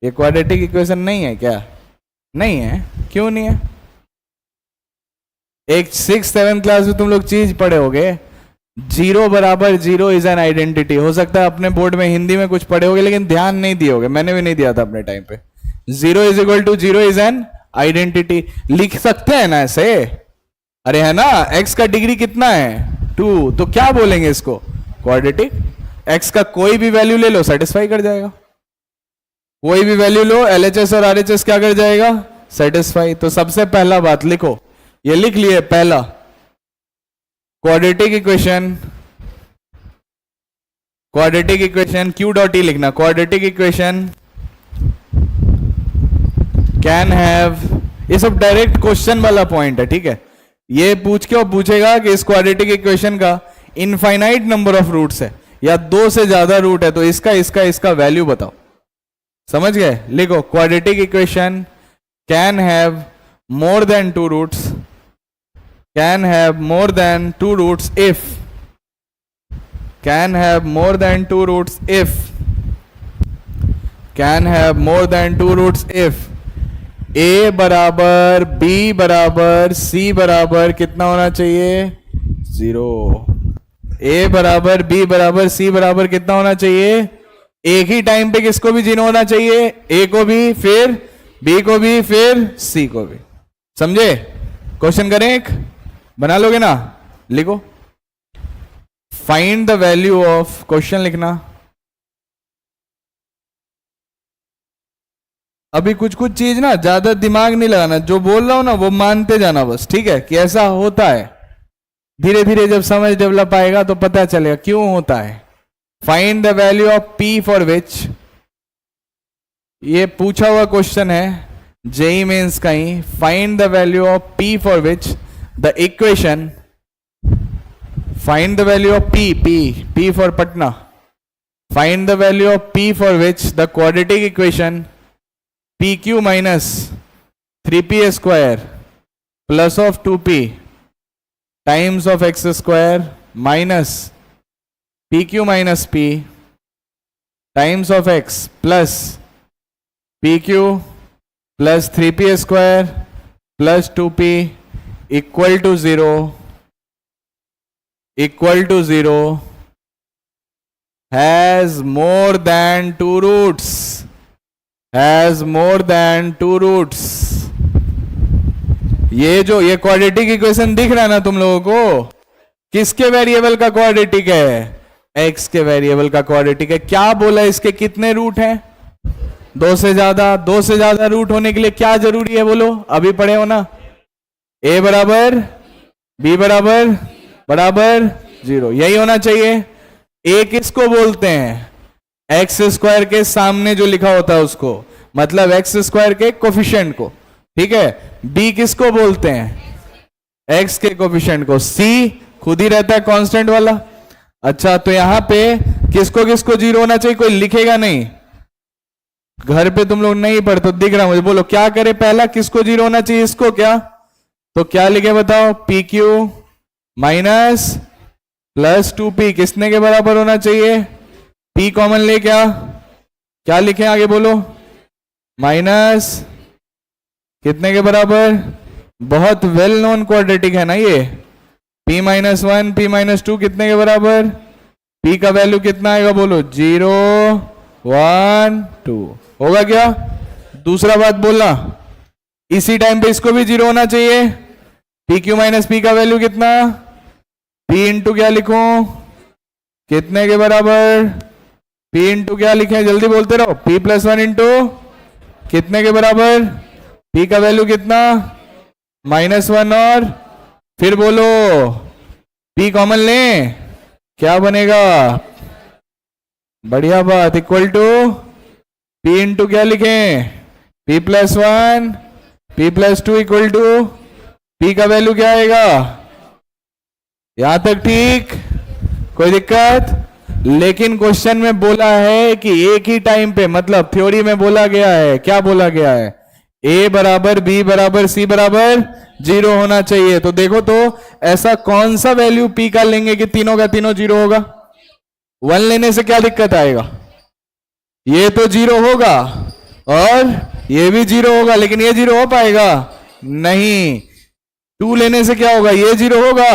ये क्वाड्रेटिक इक्वेशन नहीं है क्या? नहीं है। क्यों नहीं है? एक 6th-7th क्लास में तुम लोग चीज पढ़े होगे, 0 बराबर 0 इज एन आइडेंटिटी। हो सकता है अपने बोर्ड में हिंदी में कुछ पढ़े होगे लेकिन ध्यान नहीं दिए होगे, मैंने भी नहीं दिया था अपने टाइम पे। 0 is equal to 0 is an identity. लिख सकते हैं ना ऐसे? अरे है ना, x का डिग्री कितना है 2, तो क्या बोलेंगे इसको? क्वाड्रेटिक। x का कोई भी वैल्यू ले लो सेटिस्फाई कर जाएगा, कोई भी वैल्यू लो, LHS और RHS क्या कर जाएगा? सेटिस्फाई। तो सबसे पहला बात लिखो, ये लिख लिए पहला, quadratic equation Q dot E लिखना। क्वाड्रेटिक इक्वेशन कैन हैव, ये सब डायरेक्ट क्वेश्चन वाला पॉइंट है, ठीक है? ये पूछ के और पूछेगा कि इस क्वाड्रेटिक इक्वेशन का इनफाइनाइट नंबर ऑफ रूट्स है या 2 से ज्यादा रूट है, तो इसका वैल्यू बताओ। समझ गए? लिखो, quadratic equation can have more than 2 roots, can have more than 2 roots if, can have more than 2 roots if, can have more than 2 roots if a बराबर b बराबर c बराबर कितना होना चाहिए? 0। a बराबर b बराबर c बराबर कितना होना चाहिए? एक ही टाइम पे किसको भी 0 होना चाहिए? a को भी, फिर b को भी, फिर c को भी। समझे? क्वेश्चन करें एक, बना लोगे ना? लिखो, find the value of, question लिखना। अभी कुछ चीज ना ज्यादा दिमाग नहीं लगाना, जो बोल रहा हूं ना वो मानते जाना बस, ठीक है? कि ऐसा होता है। धीरे धीरे जब समझ डेवलप आएगा तो पता चलेगा क्यों होता है। Find the value of p for which, ये पूछा हुआ क्वेश्चन है जेई मेंस का ही। Find the value of p for which the equation, find the value of p for Patna, find the value of p for which the quadratic equation pq minus 3p square plus of 2p times of x square minus pq minus p times of x plus pq plus 3p square plus 2p equal to 0 has more than 2 roots, has more than 2 roots। ये quadratic equation दिख रहा है ना तुम लोगों को, किसके variable का क्वाड्रेटिक है? x के वेरिएबल का क्वाड्रेटिक है। क्या बोला, इसके कितने रूट हैं? 2 से ज्यादा। 2 से ज्यादा रूट होने के लिए क्या जरूरी है बोलो? अभी पढ़े हो ना, a बराबर b बराबर 0, यही होना चाहिए। a किसको बोलते हैं? एक्स स्क्वायर के सामने जो लिखा होता है उसको, मतलब एक्स स्क्वायर के कोफिशिएंट को, ठीक है? b किसको बोलते हैं? x के कोफिशिएंट को। c खुद ही रहता है कांस्टेंट वाला। अच्छा, तो यहां पे किसको 0 होना चाहिए? कोई लिखेगा नहीं, घर पे तुम लोग नहीं पढ़ते, दिख रहा मुझे। बोलो क्या करे? पहला किसको 0 होना चाहिए? इसको। क्या? तो क्या लिखे बताओ? P Q minus plus 2p किसने के बराबर होना चाहिए? p कॉमन ले, क्या लिखे आगे बोलो? माइनस कितने के बराबर? बहुत वेल नोन क्वाड्रेटिक है ना ये। p माइनस 1 p माइनस 2 कितने के बराबर? p का वैल्यू कितना आएगा बोलो? 0 1 2 होगा क्या? दूसरा बात बोलना, इसी टाइम पे इसको भी 0 होना चाहिए। पी क्यू माइनस पी का वैल्यू कितना? p इंटू क्या लिखूं? कितने के बराबर? p इंटू क्या लिखे? जल्दी बोलते रहो। p प्लस 1 इंटू कितने के बराबर? p का वैल्यू कितना? -1 और फिर बोलो p कॉमन लें, क्या बनेगा? बढ़िया बात, इक्वल टू p इंटू क्या लिखें? p plus 1 p plus 2 equal to p का वैल्यू क्या आएगा? यहां तक ठीक? कोई दिक्कत? लेकिन क्वेश्चन में बोला है कि एक ही टाइम पे, मतलब थ्योरी में बोला गया है, क्या बोला गया है, a बराबर b बराबर c बराबर 0 होना चाहिए। तो देखो तो ऐसा कौन सा वैल्यू p का लेंगे कि तीनों का तीनों 0 होगा? 1 लेने से क्या दिक्कत आएगा? ये तो 0 होगा और ये भी 0 होगा, लेकिन ये 0 हो पाएगा नहीं। 2 लेने से क्या होगा? ये 0 होगा,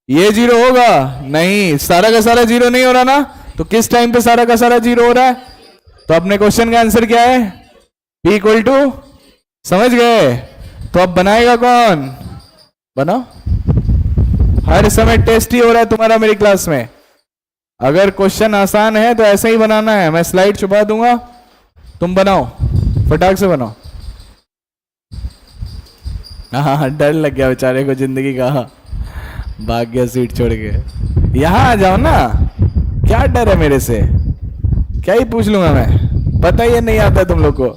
ये 0 होगा नहीं, सारा का सारा 0 नहीं हो रहा ना। तो किस टाइम पे सारा का सारा 0 हो रहा है? तो अपने क्वेश्चन का आंसर क्या है? p इक्वल टू, समझ गए? तो अब बनाएगा कौन? बनाओ। हर समय टेस्ट ही हो रहा है तुम्हारा मेरी क्लास में। अगर क्वेश्चन आसान है तो ऐसे ही बनाना है, मैं स्लाइड छुपा दूंगा, तुम बनाओ, फटाक से बनाओ। हाँ, डर लग गया बेचारे को जिंदगी का, भाग गया सीट छोड़ के। यहां आ जाओ ना, क्या डर है मेरे से? क्या ही पूछ लूंगा मैं, पता ही नहीं आता तुम लोग को।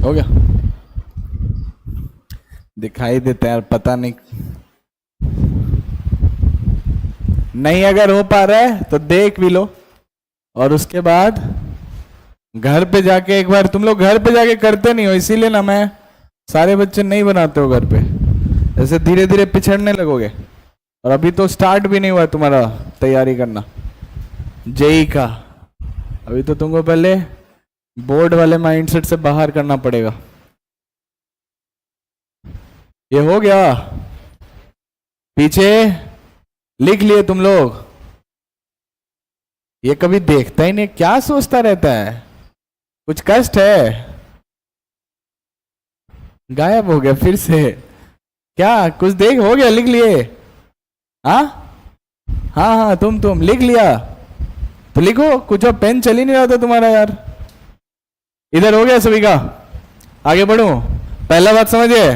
हो गया? दिखाई देता है यार, पता नहीं। नहीं अगर हो पा रहा है तो देख भी लो, और उसके बाद घर पे जाके एक बार, तुम लोग घर पे जाके करते नहीं हो इसीलिए ना, मैं सारे बच्चे नहीं बनाते हो घर पे, ऐसे धीरे धीरे पिछड़ने लगोगे। और अभी तो स्टार्ट भी नहीं हुआ तुम्हारा तैयारी करना जेई का, अभी तो तुमको पहले बोर्ड वाले माइंडसेट से बाहर करना पड़ेगा। ये हो गया? पीछे लिख लिए तुम लोग? ये कभी देखता ही नहीं, क्या सोचता रहता है? कुछ कष्ट है? गायब हो गया फिर से क्या? कुछ देख, हो गया, लिख लिए? हाँ हाँ हाँ, तुम लिख लिया तो लिखो। कुछ अब पेन चल ही नहीं रहा था तुम्हारा यार। इधर हो गया सभी का? आगे बढ़ो। पहला बात समझिए,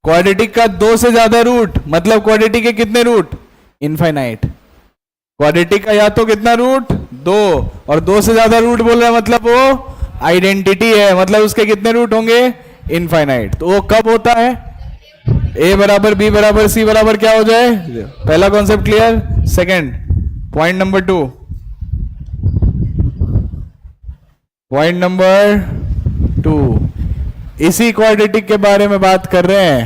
क्वाड्रेटिक का 2 से ज्यादा रूट, मतलब क्वाड्रेटिक के कितने रूट? इनफाइनाइट। क्वाड्रेटिक का या तो कितना रूट? 2, और 2 से ज्यादा रूट बोल रहा है मतलब वो आइडेंटिटी है, मतलब उसके कितने रूट होंगे? इनफाइनाइट। तो वो कब होता है? a बराबर b बराबर c बराबर क्या हो जाए? पहला concept clear. Second point number 2, point number 2, इसी क्वाड्रेटिक के बारे में बात कर रहे हैं।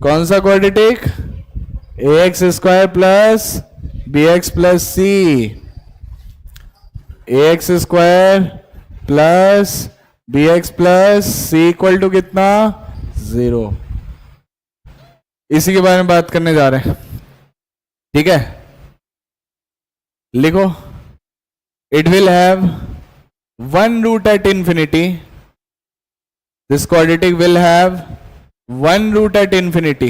कौन सा quadratic? ax square plus bx plus c, ax square plus bx plus c equal to कितना? 0। इसी के बारे में बात करने जा रहे हैं, ठीक है? लिखो, it will have 1 root at infinity. This quadratic will have 1 root at infinity.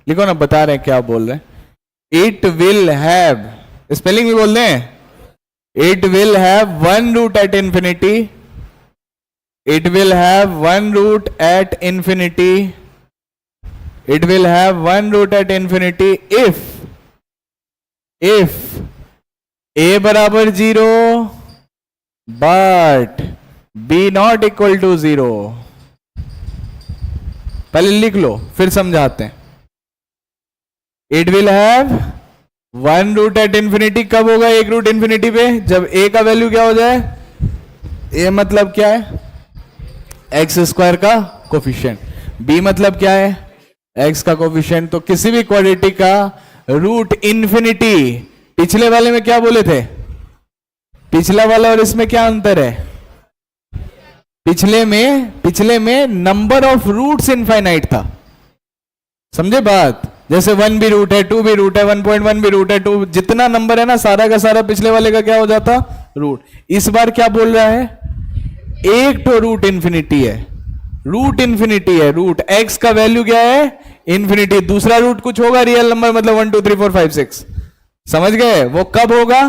लिखो ना, बता रहे हैं क्या बोल रहे हैं। It will have, स्पेलिंग भी बोल दें, It will have 1 root at infinity. It will have 1 root at infinity. It will have 1 root at infinity if a बराबर 0 but b not equal to 0। पहले लिख लो फिर समझाते हैं। It will have 1 root at infinity, कब होगा 1 root infinity पे? जब a का वैल्यू क्या हो जाए? a मतलब क्या है? एक्स स्क्वायर का कोफिशिएंट। b मतलब क्या है? x का कोफिशिएंट। तो किसी भी क्वाड्रेटिक का रूट इंफिनिटी, पिछले वाले में क्या बोले थे? पिछला वाला और इसमें क्या अंतर है? पिछले में नंबर ऑफ रूट्स इनफाइनाइट था, समझे बात? जैसे 1 भी रूट है, 2 भी रूट है, 1.1 भी रूट है, 2 जितना नंबर है ना सारा का सारा पिछले वाले का क्या हो जाता, रूट। इस बार क्या बोल रहा है, एक तो रूट इंफिनिटी है, रूट इंफिनिटी है, रूट एक्स का वैल्यू क्या है, इंफिनिटी। दूसरा रूट कुछ होगा रियल नंबर, मतलब 1 2 3 4 5 6, समझ गए। वो कब होगा,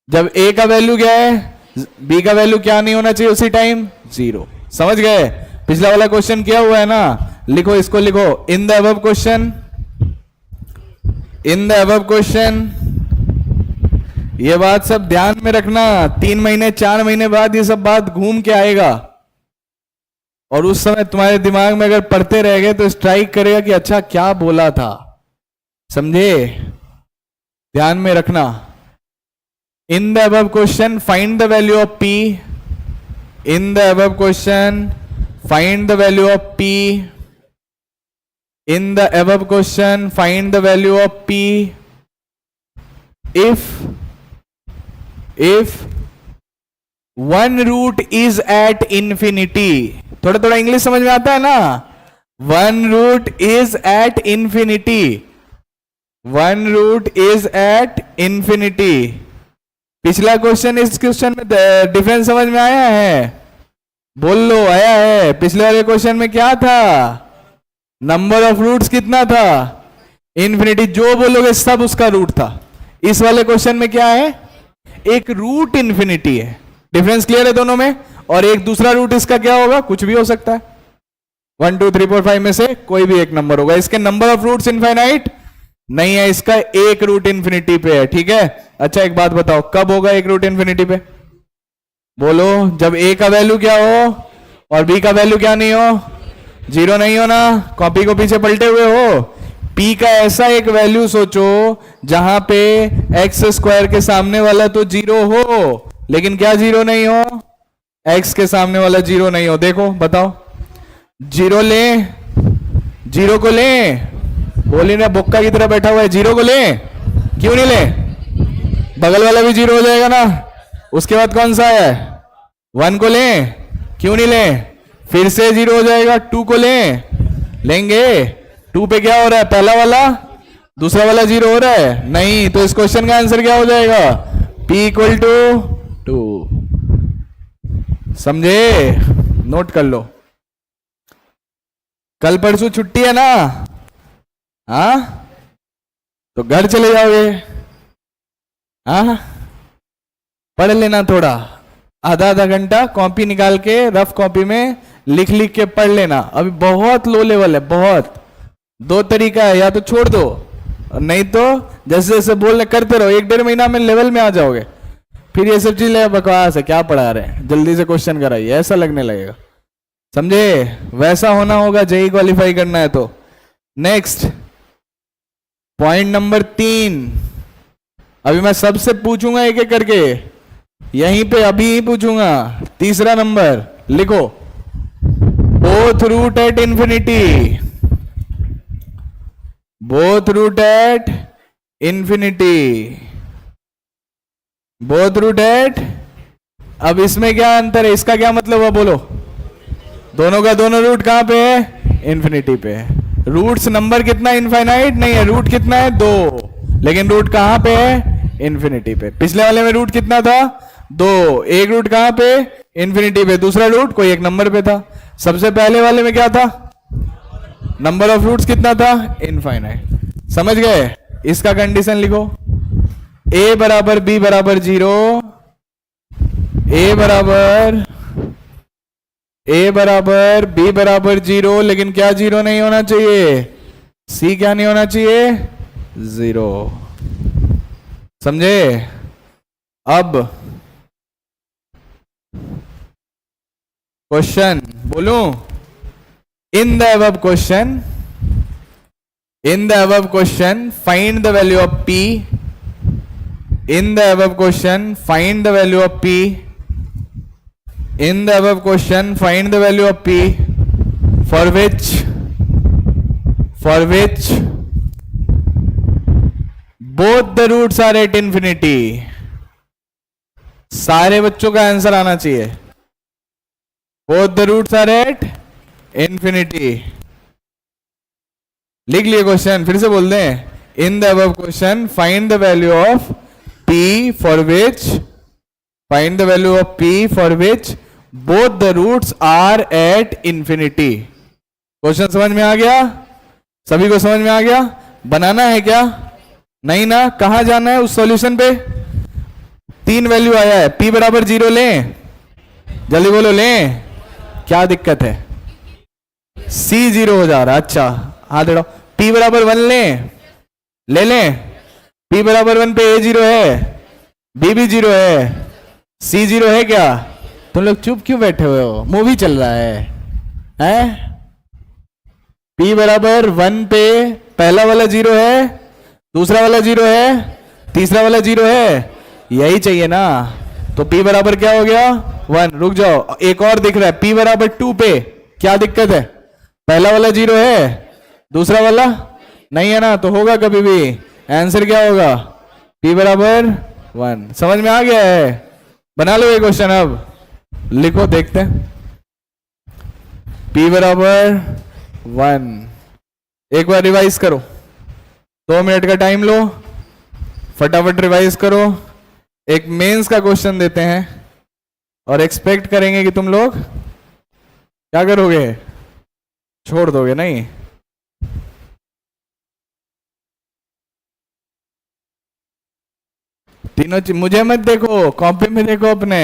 जब ए का वैल्यू क्या है, बी का वैल्यू क्या नहीं होना चाहिए उसी टाइम, 0। समझ गए। पिछला वाला क्वेश्चन किया हुआ है ना, लिखो इसको, लिखो इन the above question, in the above question. ये बात सब ध्यान में रखना, 3 महीने 4 महीने बाद ये सब बात घूम के आएगा, और उस समय तुम्हारे दिमाग में अगर पढ़ते रह गए तो स्ट्राइक करेगा कि अच्छा क्या बोला था, समझे। ध्यान में रखना, इन the above question find the value of P, in the above question find the value of P, in the above question find the value of P if 1 root is at infinity। थोड़ा थोड़ा English समझ में आता है ना, 1 root is at infinity, 1 root is at infinity। पिछला question इस question में डिफरेंस समझ में आया है, बोल लो आया है। पिछले वाले क्वेश्चन में क्या था, नंबर ऑफ रूट्स कितना था, इंफिनिटी, जो बोलोगे सब उसका रूट था। इस वाले क्वेश्चन में क्या है, एक रूट इंफिनिटी है। डिफरेंस क्लियर है दोनों में। और एक दूसरा रूट इसका क्या होगा, कुछ भी हो सकता है, 1 2 3 4 5 में से कोई भी एक नंबर होगा। इसके नंबर ऑफ रूट्स इनफाइनाइट नहीं है, इसका एक रूट इंफिनिटी पे है, ठीक है। अच्छा एक बात बताओ, कब होगा एक रूट इंफिनिटी पे, बोलो, जब ए का वैल्यू क्या हो और बी का वैल्यू क्या नहीं हो, 0 नहीं हो ना, कॉपी को पीछे पलटे हुए हो। पी का ऐसा एक वैल्यू सोचो जहां पे एक्स स्क्वायर के सामने वाला तो 0 हो, लेकिन क्या 0 नहीं हो, एक्स के सामने वाला 0 नहीं हो। देखो बताओ, 0 ले, 0 को ले, बोले ना बुक्का की तरह बैठा हुआ है, 0 को ले, क्यों नहीं ले, बगल वाला भी 0 हो जाएगा ना। उसके बाद कौन सा है, 1 को ले, क्यों नहीं ले, फिर से 0 हो जाएगा। 2 को ले, लेंगे, 2 पे क्या हो रहा है, पहला वाला दूसरा वाला 0 हो रहा है, नहीं, तो इस क्वेश्चन का आंसर क्या हो जाएगा, P इक्वल टू 2। समझे, नोट कर लो। कल परसों छुट्टी है ना, हाँ, तो घर चले जाओगे, हाँ, पढ़ लेना थोड़ा, आधा आधा घंटा कॉपी निकाल के रफ कॉपी में लिख लिख के पढ़ लेना। अभी बहुत लो लेवल है, बहुत। 2 तरीका है, या तो छोड़ दो, नहीं तो जैसे जैसे बोलने करते रहो, 1 1.5 महीना में लेवल में आ जाओगे। फिर ये सब चीज बकवास है, क्या पढ़ा रहे हैं, जल्दी से क्वेश्चन कराइए, ऐसा लगने लगेगा, समझे। वैसा होना होगा, जेई क्वालिफाई करना है तो। नेक्स्ट पॉइंट नंबर 3, अभी मैं सबसे पूछूंगा एक एक करके, यहीं पे अभी ही पूछूंगा। तीसरा नंबर लिखो, both root at infinity, both root at infinity, both root at. अब इसमें क्या अंतर है, इसका क्या मतलब है, बोलो। दोनों का दोनों रूट कहां पे है, इंफिनिटी पे है। रूट्स नंबर कितना, इनफाइनाइट नहीं है, रूट कितना है, 2, लेकिन रूट कहां पे है, इंफिनिटी पे। पिछले वाले में रूट कितना था, 2, एक रूट कहां पे, इंफिनिटी पे, दूसरा रूट कोई एक नंबर पे था। सबसे पहले वाले में क्या था, नंबर ऑफ रूट्स कितना था, इनफाइनाइट। समझ गए। इसका कंडीशन लिखो, a बराबर b बराबर 0, a बराबर b बराबर 0, लेकिन क्या 0 नहीं होना चाहिए, c क्या नहीं होना चाहिए, 0। समझे। अब क्वेश्चन बोलूं, इन the above question, in the above question find the value of p, in the above question find the value of p, in the above question find the value of p for which both the roots are at infinity। सारे बच्चों का answer आना चाहिए, both the roots are at infinity। लिख लिए question, फिर से बोल दें. In the above question find the value of p for which both the roots are at infinity. Question समझ में आ गया? सभी को समझ में आ गया? बनाना है क्या? नहीं ना. कहां जाना है उस सॉल्यूशन पे? 3 वैल्यू आया है. p बराबर 0 लें, जल्दी बोलो लें. क्या दिक्कत है? c 0 हो जा रहा है. अच्छा हाथ बढ़ाओ. p बराबर 1 ले लें. p बराबर 1 पे a 0 है, b भी 0 है, c 0 है क्या? तुम लोग चुप क्यों बैठे हुए हो? मूवी चल रहा है हैं? p बराबर 1 पे पहला वाला 0 है, दूसरा वाला 0 है, तीसरा वाला 0 है. यही चाहिए ना. तो p बराबर क्या हो गया? 1. रुक जाओ, एक और दिख रहा है. p बराबर 2 पे क्या दिक्कत है? पहला वाला 0 है, दूसरा वाला नहीं है ना. तो होगा कभी भी. आंसर क्या होगा? p बराबर 1. समझ में आ गया है? बना लो ये क्वेश्चन. अब लिखो, देखते हैं. p बराबर 1. एक बार रिवाइज करो. 2 मिनट का टाइम लो, फटाफट रिवाइज करो. एक मेंस का क्वेश्चन देते हैं और एक्सपेक्ट करेंगे कि तुम लोग क्या करोगे? छोड़ दोगे नहीं. तीनों मुझे मत देखो, कॉपी में देखो अपने.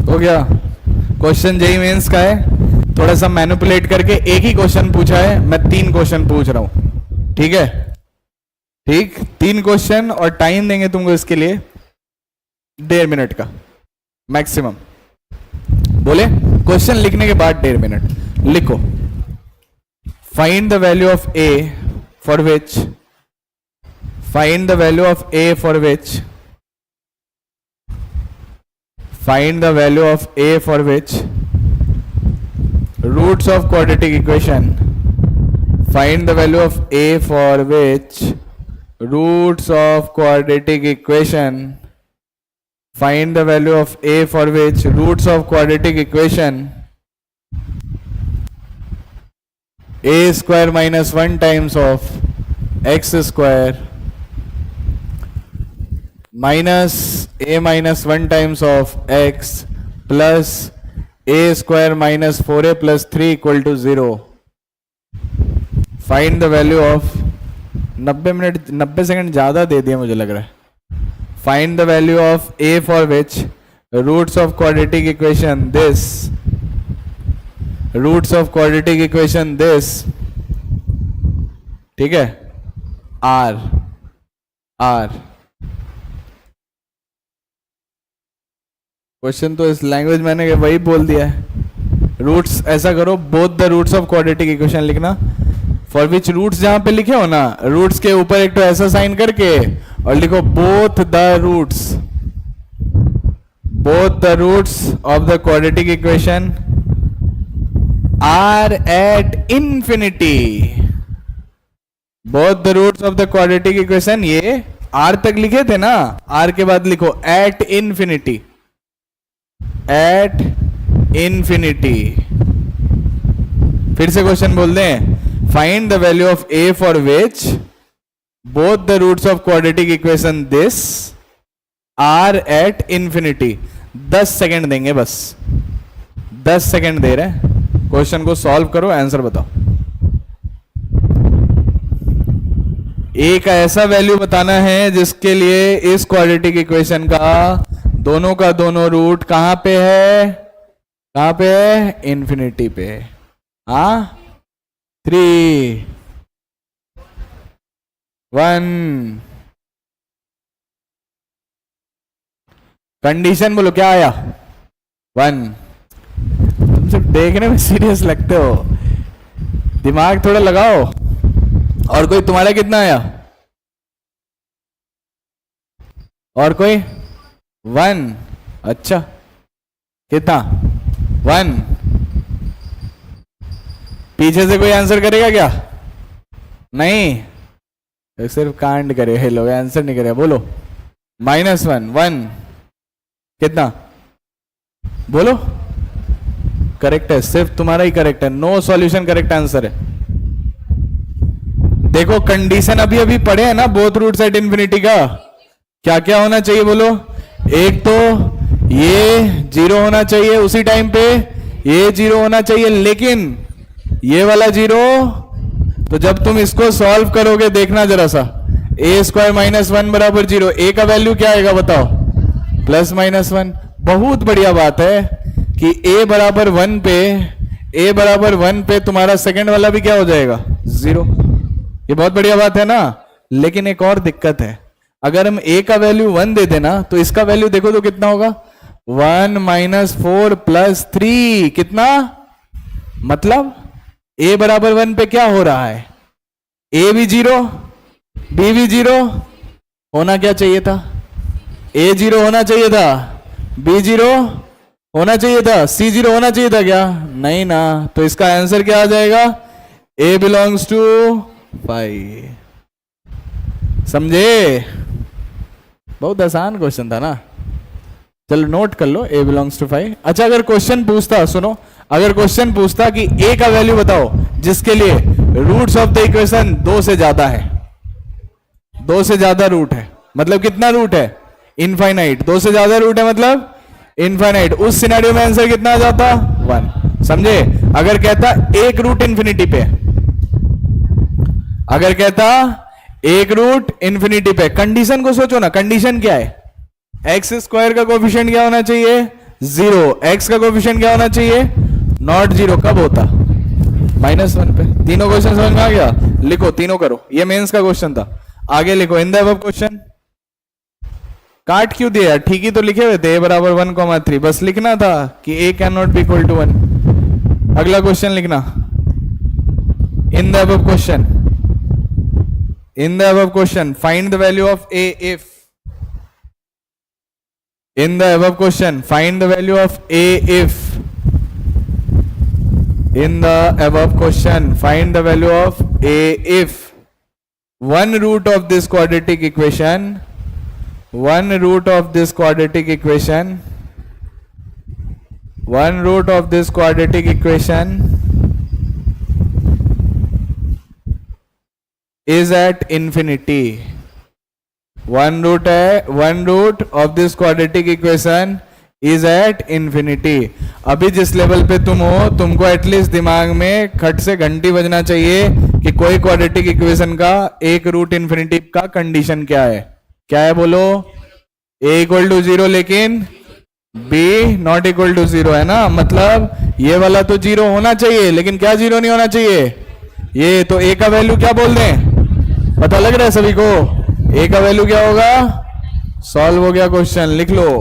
हो गया? क्वेश्चन जेई मेंस का है. थोड़ा सा मैनिपुलेट करके एक ही क्वेश्चन पूछा है, मैं 3 क्वेश्चन पूछ रहा हूं. ठीक है? ठीक, 3 क्वेश्चन और टाइम देंगे तुमको इसके लिए 1.5 मिनट का मैक्सिमम. बोले क्वेश्चन लिखने के बाद 1.5 मिनट. लिखो. Find the value of a for which find the value of a for which find the value of a for which roots of quadratic equation find the value of a for which roots of quadratic equation find the value of a for which roots of quadratic equation a square minus 1 times of x square minus a minus 1 times of x plus a square minus 4a plus 3 equal to 0. Find the value of 90 second ज़्यादा दे दिया मुझे लग रहा है. Find the value of a for which roots of quadratic equation this ठीक है, r question तो इस लैंग्वेज मैंने वही बोल दिया है. रूट्स ऐसा करो, both the roots of quadratic equation लिखना. फॉर विच रूट्स जहां पे लिखे हो ना, रूट्स के ऊपर एक तो ऐसा साइन करके और लिखो both the roots of the quadratic equation are at infinity. Both the roots of the quadratic equation, ये आर तक लिखे थे ना, आर के बाद लिखो एट इंफिनिटी. फिर से क्वेश्चन बोल दें. Find the value of a for which both the roots of quadratic equation this are at infinity. 10 second देंगे, बस 10 सेकेंड दे रहे हैं. क्वेश्चन को सॉल्व करो, आंसर बताओ. a का ऐसा वैल्यू बताना है जिसके लिए इस क्वाड्रेटिक इक्वेशन का दोनों रूट कहां पे है? इंफिनिटी पे. हाँ, 3, 1. कंडीशन बोलो क्या आया? 1. तुमसे सिर्फ देखने में सीरियस लगते हो, दिमाग थोड़ा लगाओ। और कोई, तुम्हारा कितना आया? और कोई? 1। अच्छा, कितना? 1। पीछे से कोई आंसर करेगा क्या? नहीं, तो सिर्फ कांड करे हे लोग, आंसर नहीं करेगा। बोलो -1। 1 कितना? बोलो। करेक्ट है, सिर्फ तुम्हारा ही करेक्ट है, नो सॉल्यूशन करेक्ट आंसर है। देखो कंडीशन अभी अभी पढ़े हैं ना बोथ रूट्स एट इंफिनिटी का, क्या क्या होना चाहिए बोलो? एक तो ये 0 होना चाहिए उसी टाइम पे, ये 0 होना चाहिए, लेकिन ये वाला 0, तो जब तुम इसको सॉल्व करोगे देखना जरा सा, a² - 1 बराबर 0, a का वैल्यू क्या आएगा बताओ? +-1। बहुत बढ़िया बात है कि a बराबर 1 पे तुम्हारा सेकंड वाला भी क्या हो जाएगा? 0। ये बहुत बढ़िया बात है ना। लेकिन एक और दिक्कत है, अगर हम a का वैल्यू 1 दे देना तो इसका वैल्यू देखो तो कितना होगा? 1 - 4 + 3 कितना? मतलब a बराबर 1 पे क्या हो रहा है? a भी 0, b भी 0 होना क्या चाहिए था? a 0 होना चाहिए था, b 0 होना चाहिए था, c 0 होना चाहिए था क्या? नहीं ना। तो इसका आंसर क्या आ जाएगा? a belongs to 5। समझे? बहुत आसान क्वेश्चन था ना। चलो नोट कर लो, a बिलोंग्स टू 5। अच्छा, अगर क्वेश्चन पूछता, सुनो, अगर क्वेश्चन पूछता कि a का वैल्यू बताओ जिसके लिए रूट्स ऑफ द इक्वेशन 2 से ज्यादा है, 2 से ज्यादा रूट है, मतलब कितना रूट है? इनफाइनाइट। 2 से ज्यादा रूट है मतलब इनफाइनाइट। उस सिनेरियो में आंसर कितना आ जाता? 1। समझे? अगर कहता एक रूट इंफिनिटी पे, अगर कहता एक रूट इंफिनिटी पे, कंडीशन को सोचो ना, कंडीशन क्या है? x² का कोफिशिएंट क्या होना चाहिए? 0। x का कोफिशिएंट क्या होना चाहिए? नॉट 0। कब होता? -1 पे। तीनों क्वेश्चन समझ में आ गया? लिखो, तीनों करो। ये मेंस का क्वेश्चन था। आगे लिखो, इन द अबव क्वेश्चन। काट क्यों दिया? ठीक ही तो लिखे हुए थे, a बराबर 1, 3। बस लिखना था कि a can not be equal to 1। अगला क्वेश्चन लिखना, in the above question, in the above question find the value of a if, in the above question find the value of a if, in the above question find the value of a if one root of this quadratic equation, one root of this quadratic equation, one root of this quadratic equation is at infinity. One root है, one root of this quadratic equation is at infinity. अभी जिस level पे तुम हो, तुमको at least दिमाग में खट से घंटी बजना चाहिए कि कोई क्वाड्रेटिक इक्वेशन का एक रूट इंफिनिटी का कंडीशन क्या है? क्या है बोलो? a = 0 लेकिन b नॉट इक्वल टू 0 है ना। मतलब ये वाला तो 0 होना चाहिए, लेकिन क्या 0 नहीं होना चाहिए? ये तो a का वैल्यू क्या बोल दें? पता लग रहा है सभी को? a का वैल्यू क्या होगा? सॉल्व हो गया क्वेश्चन। लिख लो,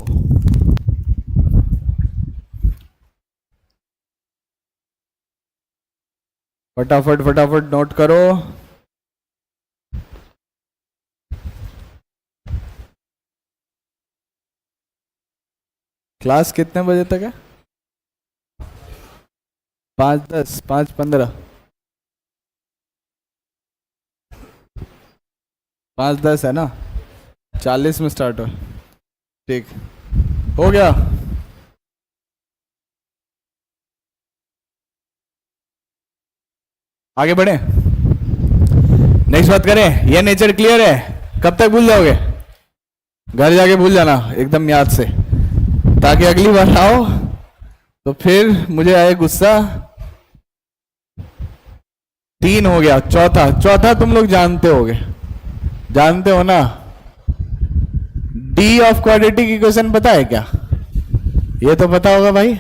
फटाफट फटाफट नोट करो। क्लास कितने बजे तक है? 5:10, 5:15, 5:10 है ना? 40 में स्टार्ट हो। ठीक हो गया। आगे बढ़े, नेक्स्ट बात करें। ये नेचर क्लियर है? कब तक भूल जाओगे? घर जाके भूल जाना एकदम याद से, ताकि अगली बार आओ तो फिर मुझे आए गुस्सा। 3 हो गया। चौथा तुम लोग जानते होगे, जानते हो ना? डी ऑफ क्वाड्रेटिक इक्वेशन पता है क्या? ये तो पता होगा भाई।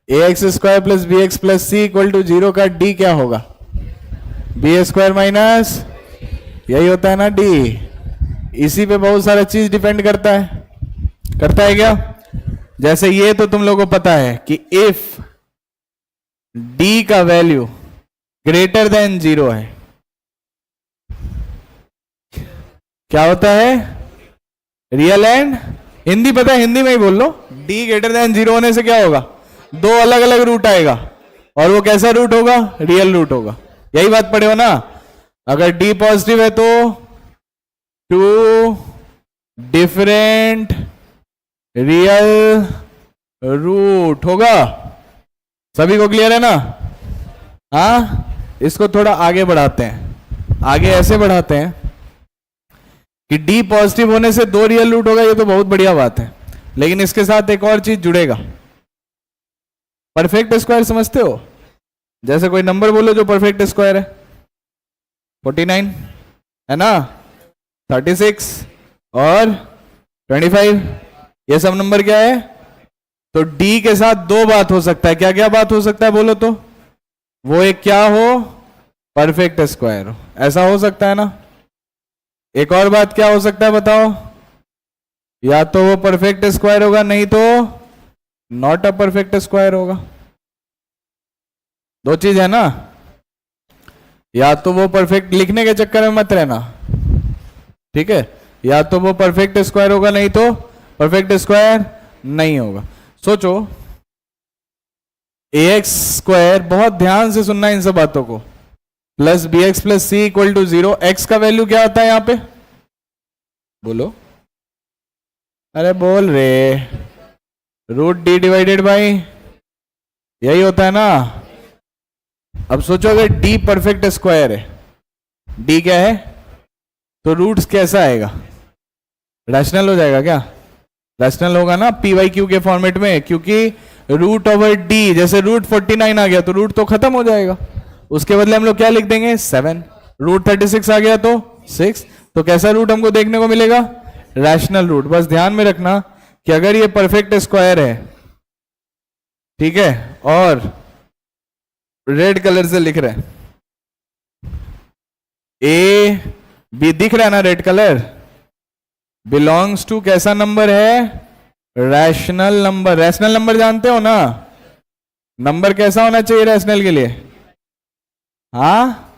ax² + bx + c = 0 का डी क्या होगा? b² माइनस, यही होता है ना डी। इसी पे बहुत सारा चीज डिपेंड करता है क्या? जैसे ये तो तुम लोगों को पता है कि इफ डी का वैल्यू ग्रेटर देन 0 है, क्या होता है? रियल एंड, हिंदी पता है, हिंदी में ही बोल लो। डी ग्रेटर देन 0 होने से क्या होगा? दो अलग अलग रूट आएगा, और वो कैसा रूट होगा? रियल रूट होगा। यही बात पढ़े हो ना? अगर डी पॉजिटिव है तो टू डिफरेंट रियल रूट होगा। सभी को क्लियर है ना? हाँ, इसको थोड़ा आगे बढ़ाते हैं। आगे ऐसे बढ़ाते हैं कि डी पॉजिटिव होने से दो रियल रूट होगा, ये तो बहुत बढ़िया बात है, लेकिन इसके साथ एक और चीज जुड़ेगा। परफेक्ट स्क्वायर समझते हो? जैसे कोई नंबर बोलो जो परफेक्ट स्क्वायर है, 49 है ना, 36 और 25, ये सब नंबर क्या है? तो डी के साथ दो बात हो सकता है। क्या क्या बात हो सकता है बोलो तो? वो एक क्या हो? परफेक्ट स्क्वायर हो, ऐसा हो सकता है ना। एक और बात क्या हो सकता है बताओ? या तो वो परफेक्ट स्क्वायर होगा, नहीं तो नॉट अ परफेक्ट स्क्वायर होगा। दो चीज है ना, या तो वो परफेक्ट, लिखने के चक्कर में मत रहना, ठीक है? या तो वो परफेक्ट स्क्वायर होगा, नहीं तो परफेक्ट स्क्वायर नहीं होगा। सोचो, ax स्क्वायर, बहुत ध्यान से सुनना इन सब बातों को, plus b x plus c equal to 0, x का वैल्यू क्या आता है यहां पे? बोलो, अरे बोल रे, रूट डी डिवाइडेड बाई, यही होता है ना। अब सोचो अगर डी परफेक्ट स्क्वायर है, डी क्या है, तो रूट्स कैसा आएगा? रैशनल हो जाएगा क्या? रैशनल होगा ना पी वाई क्यू के फॉर्मेट में, क्योंकि रूट ओवर डी, जैसे रूट 49 आ गया तो रूट तो खत्म हो जाएगा, उसके बदले हम लोग क्या लिख देंगे? 7। रूट 36 आ गया तो 6। तो कैसा रूट हमको देखने को मिलेगा? Rational root. बस ध्यान में रखना कि अगर ये परफेक्ट स्क्वायर है, ठीक है, और रेड कलर से लिख रहे हैं, ए बी दिख रहा है ना रेड कलर, बिलोंग्स टू कैसा नंबर है? Rational number. रैशनल नंबर जानते हो ना? नंबर कैसा होना चाहिए रैशनल के लिए? हाँ,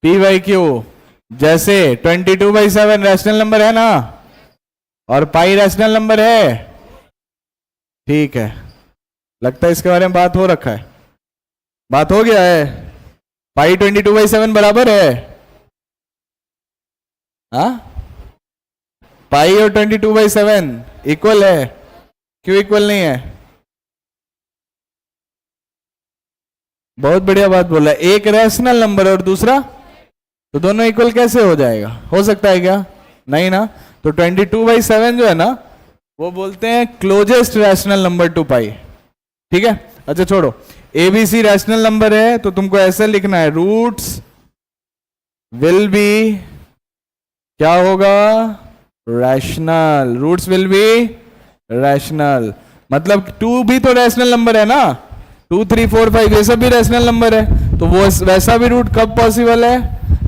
पी वाई क्यू, जैसे 22/7 रैशनल नंबर है ना, और पाई रैशनल नंबर है, ठीक है। लगता है इसके बारे में बात हो रखा है, बात हो गया है। पाई 22/7 बराबर है, हाँ, पाई और 22/7 इक्वल है, क्यों इक्वल नहीं है? बहुत बढ़िया बात बोला। एक रैशनल नंबर और दूसरा, तो दोनों इक्वल कैसे हो जाएगा? हो सकता है क्या? नहीं ना। तो 22/7 जो है ना, वो बोलते हैं क्लोजेस्ट रैशनल नंबर टू पाई, ठीक है। अच्छा छोड़ो, एबीसी रैशनल नंबर है तो तुमको ऐसे लिखना है, रूट्स विल बी क्या होगा? Rational. Roots will be rational, मतलब 2 भी तो रैशनल नंबर है ना, 2, 3, 4, 5 ये सब भी रैशनल नंबर है, तो वो वैसा भी रूट कब पॉसिबल है?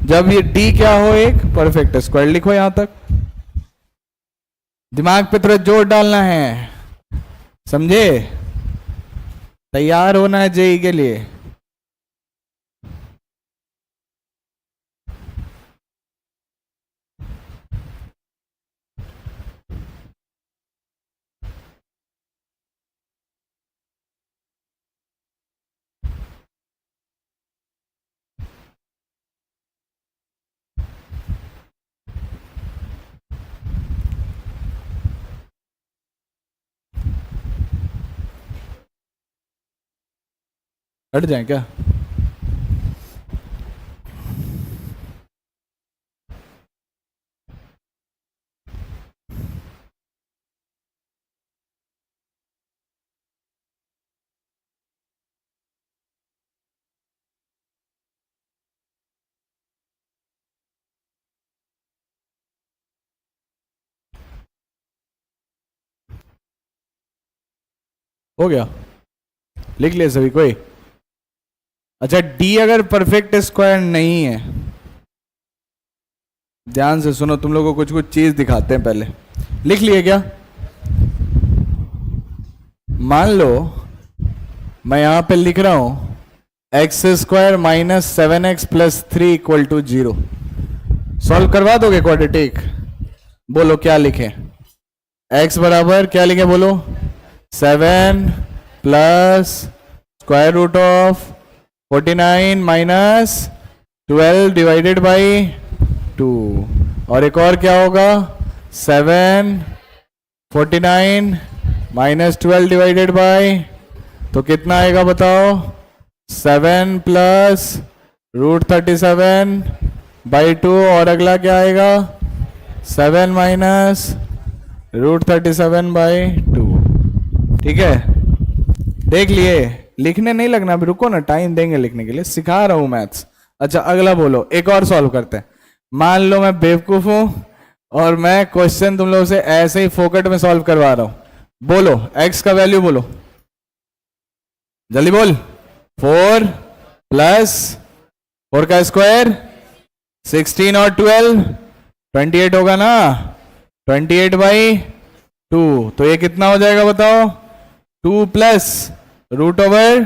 जब ये डी क्या हो? एक परफेक्ट स्क्वायर। लिखो यहां तक, दिमाग पे थोड़ा जोर डालना है, समझे? तैयार होना है जेई के लिए। हट जाए क्या? हो गया? लिख ले सभी कोई? अच्छा, डी अगर परफेक्ट स्क्वायर नहीं है, ध्यान से सुनो, तुम लोगों को कुछ कुछ चीज दिखाते हैं, पहले लिख लिए क्या? मान लो मैं यहां पे लिख रहा हूं x square minus 7x plus 3 equal to 0। Solve करवा दोगे क्वाड्रेटिक? बोलो क्या लिखें? x बराबर क्या लिखें बोलो? 7 plus square root of 49 minus 12 divided by 2। और एक और क्या होगा? 7 49 माइनस 12 डिवाइडेड बाई, तो कितना आएगा बताओ? 7 प्लस रूट 37 बाई 2। और अगला क्या आएगा? 7 माइनस रूट 37 बाई 2। ठीक है, देख लिए? लिखने नहीं लगना, अभी रुको ना, टाइम देंगे लिखने के लिए, सिखा रहा हूं मैथ्स। अच्छा अगला बोलो, एक और सॉल्व करते हैं। मान लो मैं बेवकूफ हूं और मैं क्वेश्चन तुम लोगों से ऐसे ही फोकट में सॉल्व करवा रहा हूं। बोलो x का वैल्यू बोलो, जल्दी बोल। 4 प्लस 4 का स्क्वायर 16 और 12 28 होगा ना? 28 बाई 2, तो ये कितना हो जाएगा बताओ? 2 प्लस रूट ओवर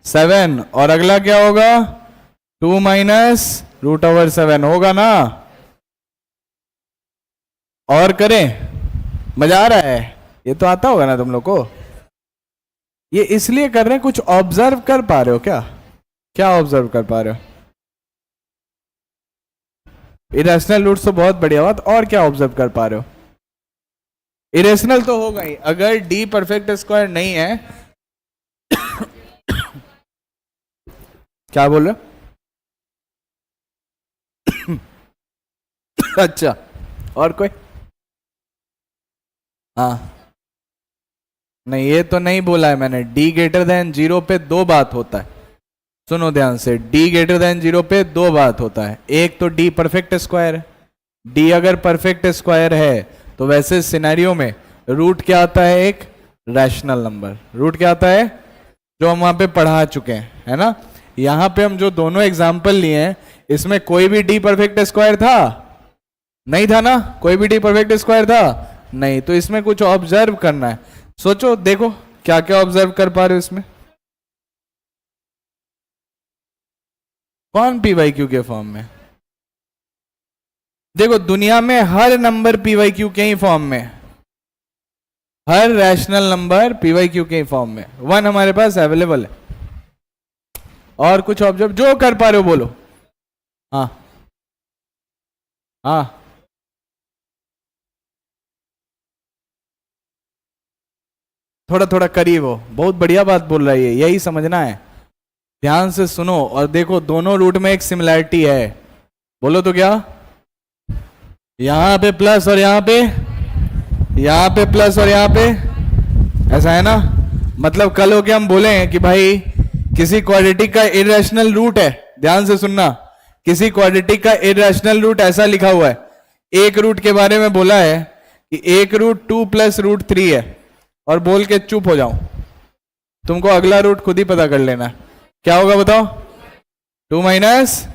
7। और अगला क्या होगा? 2 माइनस रूट ओवर 7 होगा ना? और करें? मजा आ रहा है? ये तो आता होगा ना तुम लोग को। ये इसलिए कर रहे हैं, कुछ ऑब्जर्व कर पा रहे हो क्या? क्या ऑब्जर्व कर पा रहे हो? इरेशनल रूट्स तो बहुत बढ़िया बात, और क्या ऑब्जर्व कर पा रहे हो? इरेशनल तो होगा ही, अगर डी परफेक्ट स्क्वायर नहीं है। क्या बोल रहे हो? अच्छा, और कोई? हाँ, नहीं ये तो नहीं बोला है मैंने। डी ग्रेटर देन 0 पे दो बात होता है, सुनो ध्यान से। डी ग्रेटर देन 0 पे दो बात होता है। एक तो डी परफेक्ट स्क्वायर है। डी अगर परफेक्ट स्क्वायर है तो वैसे सिनेरियो में रूट क्या आता है? एक रैशनल नंबर। रूट क्या आता है? जो हम वहां पे पढ़ा चुके हैं, है ना? यहां पे हम जो दोनों एग्जाम्पल लिए हैं, इसमें कोई भी डी परफेक्ट स्क्वायर था? नहीं था ना? कोई भी डी परफेक्ट स्क्वायर था? नहीं। तो इसमें कुछ ऑब्जर्व करना है। सोचो, देखो क्या क्या ऑब्जर्व कर पा रहे हो इसमें। कौन पी वाई क्यू के फॉर्म में? देखो दुनिया में हर नंबर पी वाई क्यू के ही फॉर्म में, हर rational number p by q के ही फॉर्म में। 1 हमारे पास अवेलेबल है। और कुछ ऑब्जर्व जो कर पा रहे हो बोलो। हाँ हाँ, थोड़ा थोड़ा करीब हो। बहुत बढ़िया बात बोल रही है, यही समझना है। ध्यान से सुनो और देखो, दोनों रूट में एक सिमिलैरिटी है। बोलो तो क्या? यहां पे प्लस और यहां पे प्लस और यहां पे, ऐसा है ना? मतलब कल हो के हम बोले हैं कि भाई किसी क्वाड्रेटिक का इरेशनल रूट है, ध्यान से सुनना, किसी क्वाड्रेटिक का इरेशनल रूट ऐसा लिखा हुआ है। एक रूट के बारे में बोला है कि एक रूट 2 प्लस रूट 3 है, और बोल के चुप हो जाऊं। तुमको अगला रूट खुद ही पता कर लेना। क्या होगा बताओ? 2 माइनस,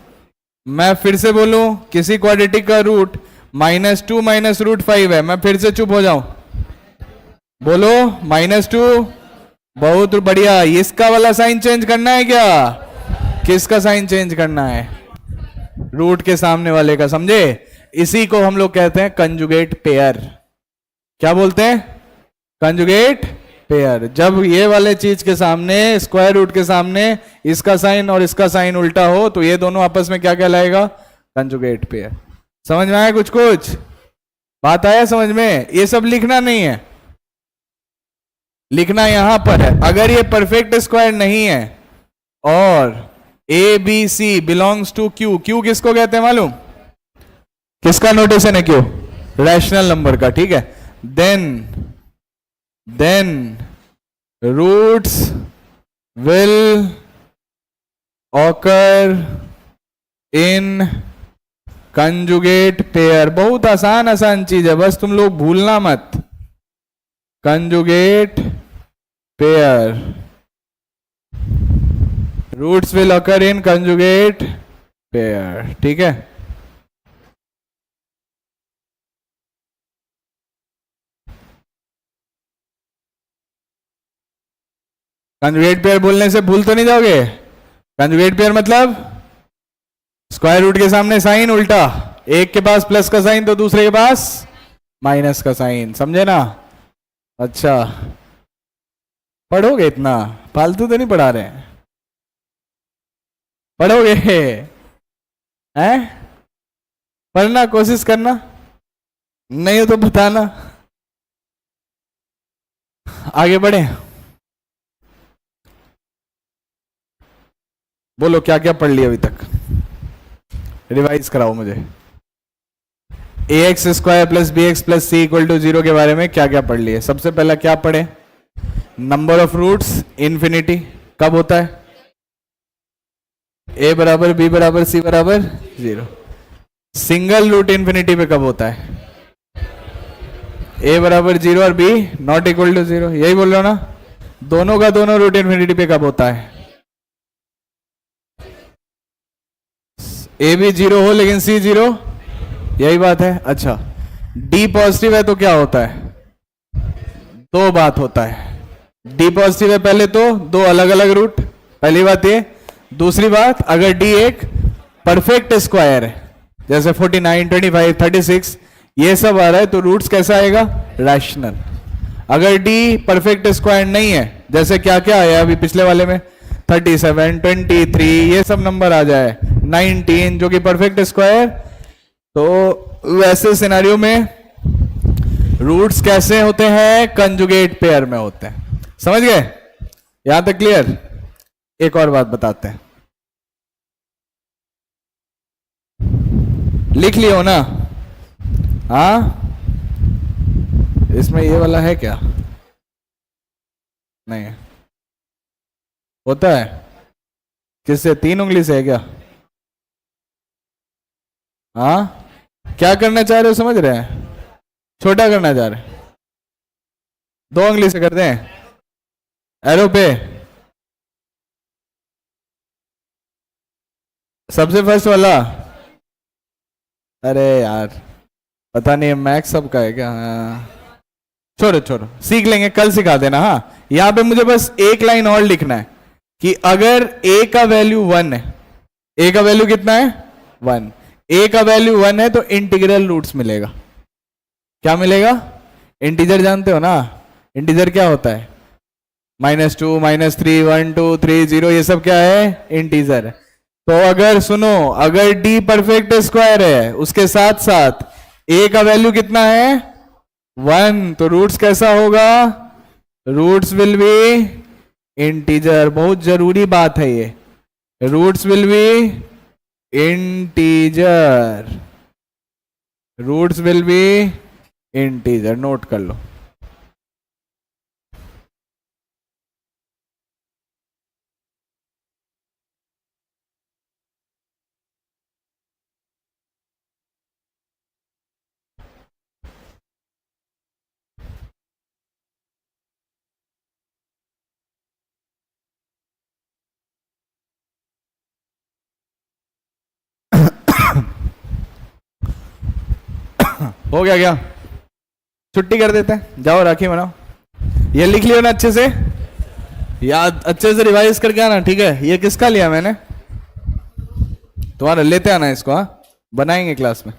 मैं फिर से बोलूं, किसी क्वाड्रेटिक का रूट -2 माइनस रूट 5 है। मैं फिर से चुप हो जाऊं? बोलो -2। बहुत बढ़िया। इसका वाला साइन चेंज करना है क्या? किसका साइन चेंज करना है? रूट के सामने वाले का, समझे? इसी को हम लोग कहते हैं कंजुगेट पेयर। क्या बोलते हैं? Conjugate pair. जब ये वाले चीज के सामने, स्क्वायर रूट के सामने, इसका साइन और इसका साइन उल्टा हो, तो ये दोनों आपस में क्या कहलाएगा? Conjugate pair. समझ में आया? कुछ कुछ बात आया समझ में? ये सब लिखना नहीं है, लिखना यहां पर है। अगर ये परफेक्ट स्क्वायर नहीं है और a b c belongs to Q, Q किसको कहते हैं मालूम? किसका नोटेशन है क्यू? रैशनल नंबर का, ठीक है? Then roots will occur in conjugate pair. बहुत आसान चीज है, बस तुम लोग भूलना मत। Conjugate pair, roots will occur in conjugate pair, ठीक है? कंजुगेट पेयर बोलने से भूल तो नहीं जाओगे? कंजुगेट पेयर मतलब स्क्वायर रूट के सामने साइन उल्टा, एक के पास प्लस का साइन तो दूसरे के पास माइनस का साइन, समझे ना? अच्छा पढ़ोगे, इतना फालतू तो नहीं पढ़ा रहे हैं, पढ़ोगे हैं? पढ़ना कोशिश करना, नहीं हो तो बताना। आगे बढ़े, बोलो क्या क्या पढ़ लिया अभी तक, रिवाइज कराओ मुझे। ax square plus b x plus c equal to 0 के बारे में क्या क्या पढ़ लिए? सबसे पहला क्या पढ़े? नंबर ऑफ रूट्स इन्फिनिटी कब होता है? a बराबर b बराबर c बराबर 0। सिंगल रूट इन्फिनिटी पे कब होता है? a बराबर 0 और b नॉट इक्वल टू 0, यही बोल रहे हो ना? दोनों का दोनों रूट इन्फिनिटी पे कब होता है? a भी 0 हो लेकिन c 0, यही बात है। अच्छा d पॉजिटिव है तो क्या होता है? दो बात होता है, d पॉजिटिव है पहले तो दो अलग अलग रूट, पहली बात ये। दूसरी बात, अगर d एक परफेक्ट स्क्वायर है, जैसे 49, 25, 36 ये सब आ रहा है, तो रूट्स कैसा आएगा? रैशनल। अगर d परफेक्ट स्क्वायर नहीं है, जैसे क्या क्या आया अभी पिछले वाले में 37, 23 ये सब नंबर आ जाए, 19 जो कि परफेक्ट स्क्वायर, तो वैसे सिनेरियो में रूट्स कैसे होते हैं? कंजुगेट पेयर में होते हैं। समझ गए? यहां तक क्लियर? एक और बात बताते हैं, लिख लियो ना? हाँ, इसमें ये वाला है क्या? नहीं है। होता है किससे? 3 उंगली से है क्या? हाँ, क्या करना चाह रहे हो? समझ रहे हैं? छोटा करना चाह रहे हैं, 2 उंगली से करते हैं एरो पे। सबसे फर्स्ट वाला, अरे यार पता नहीं मैक्स सबका है क्या? हाँ। छोड़ो छोड़ो, सीख लेंगे, कल सिखा देना। हाँ, यहां पे मुझे बस एक लाइन और लिखना है कि अगर a का वैल्यू 1 है, a का वैल्यू कितना है? 1, a का वैल्यू 1 है तो इंटीग्रल रूट्स मिलेगा। क्या मिलेगा? इंटीजर जानते हो ना? इंटीजर क्या होता है? -2, -3, 1, 2, 3, 0 ये सब क्या है? इंटीजर। तो अगर सुनो, अगर d परफेक्ट स्क्वायर है, उसके साथ साथ a का वैल्यू कितना है? 1, तो रूट्स कैसा होगा? Roots will be integer. बहुत जरूरी बात है ये, roots will be integer, roots will be integer, note कर लो। हो गया क्या? छुट्टी कर देते हैं, जाओ राखी बनाओ। ये लिख लियो ना अच्छे से, याद अच्छे से रिवाइज करके आना, ठीक है? ये किसका लिया मैंने? तुम्हारा लेते आना इसको, हाँ बनाएंगे क्लास में।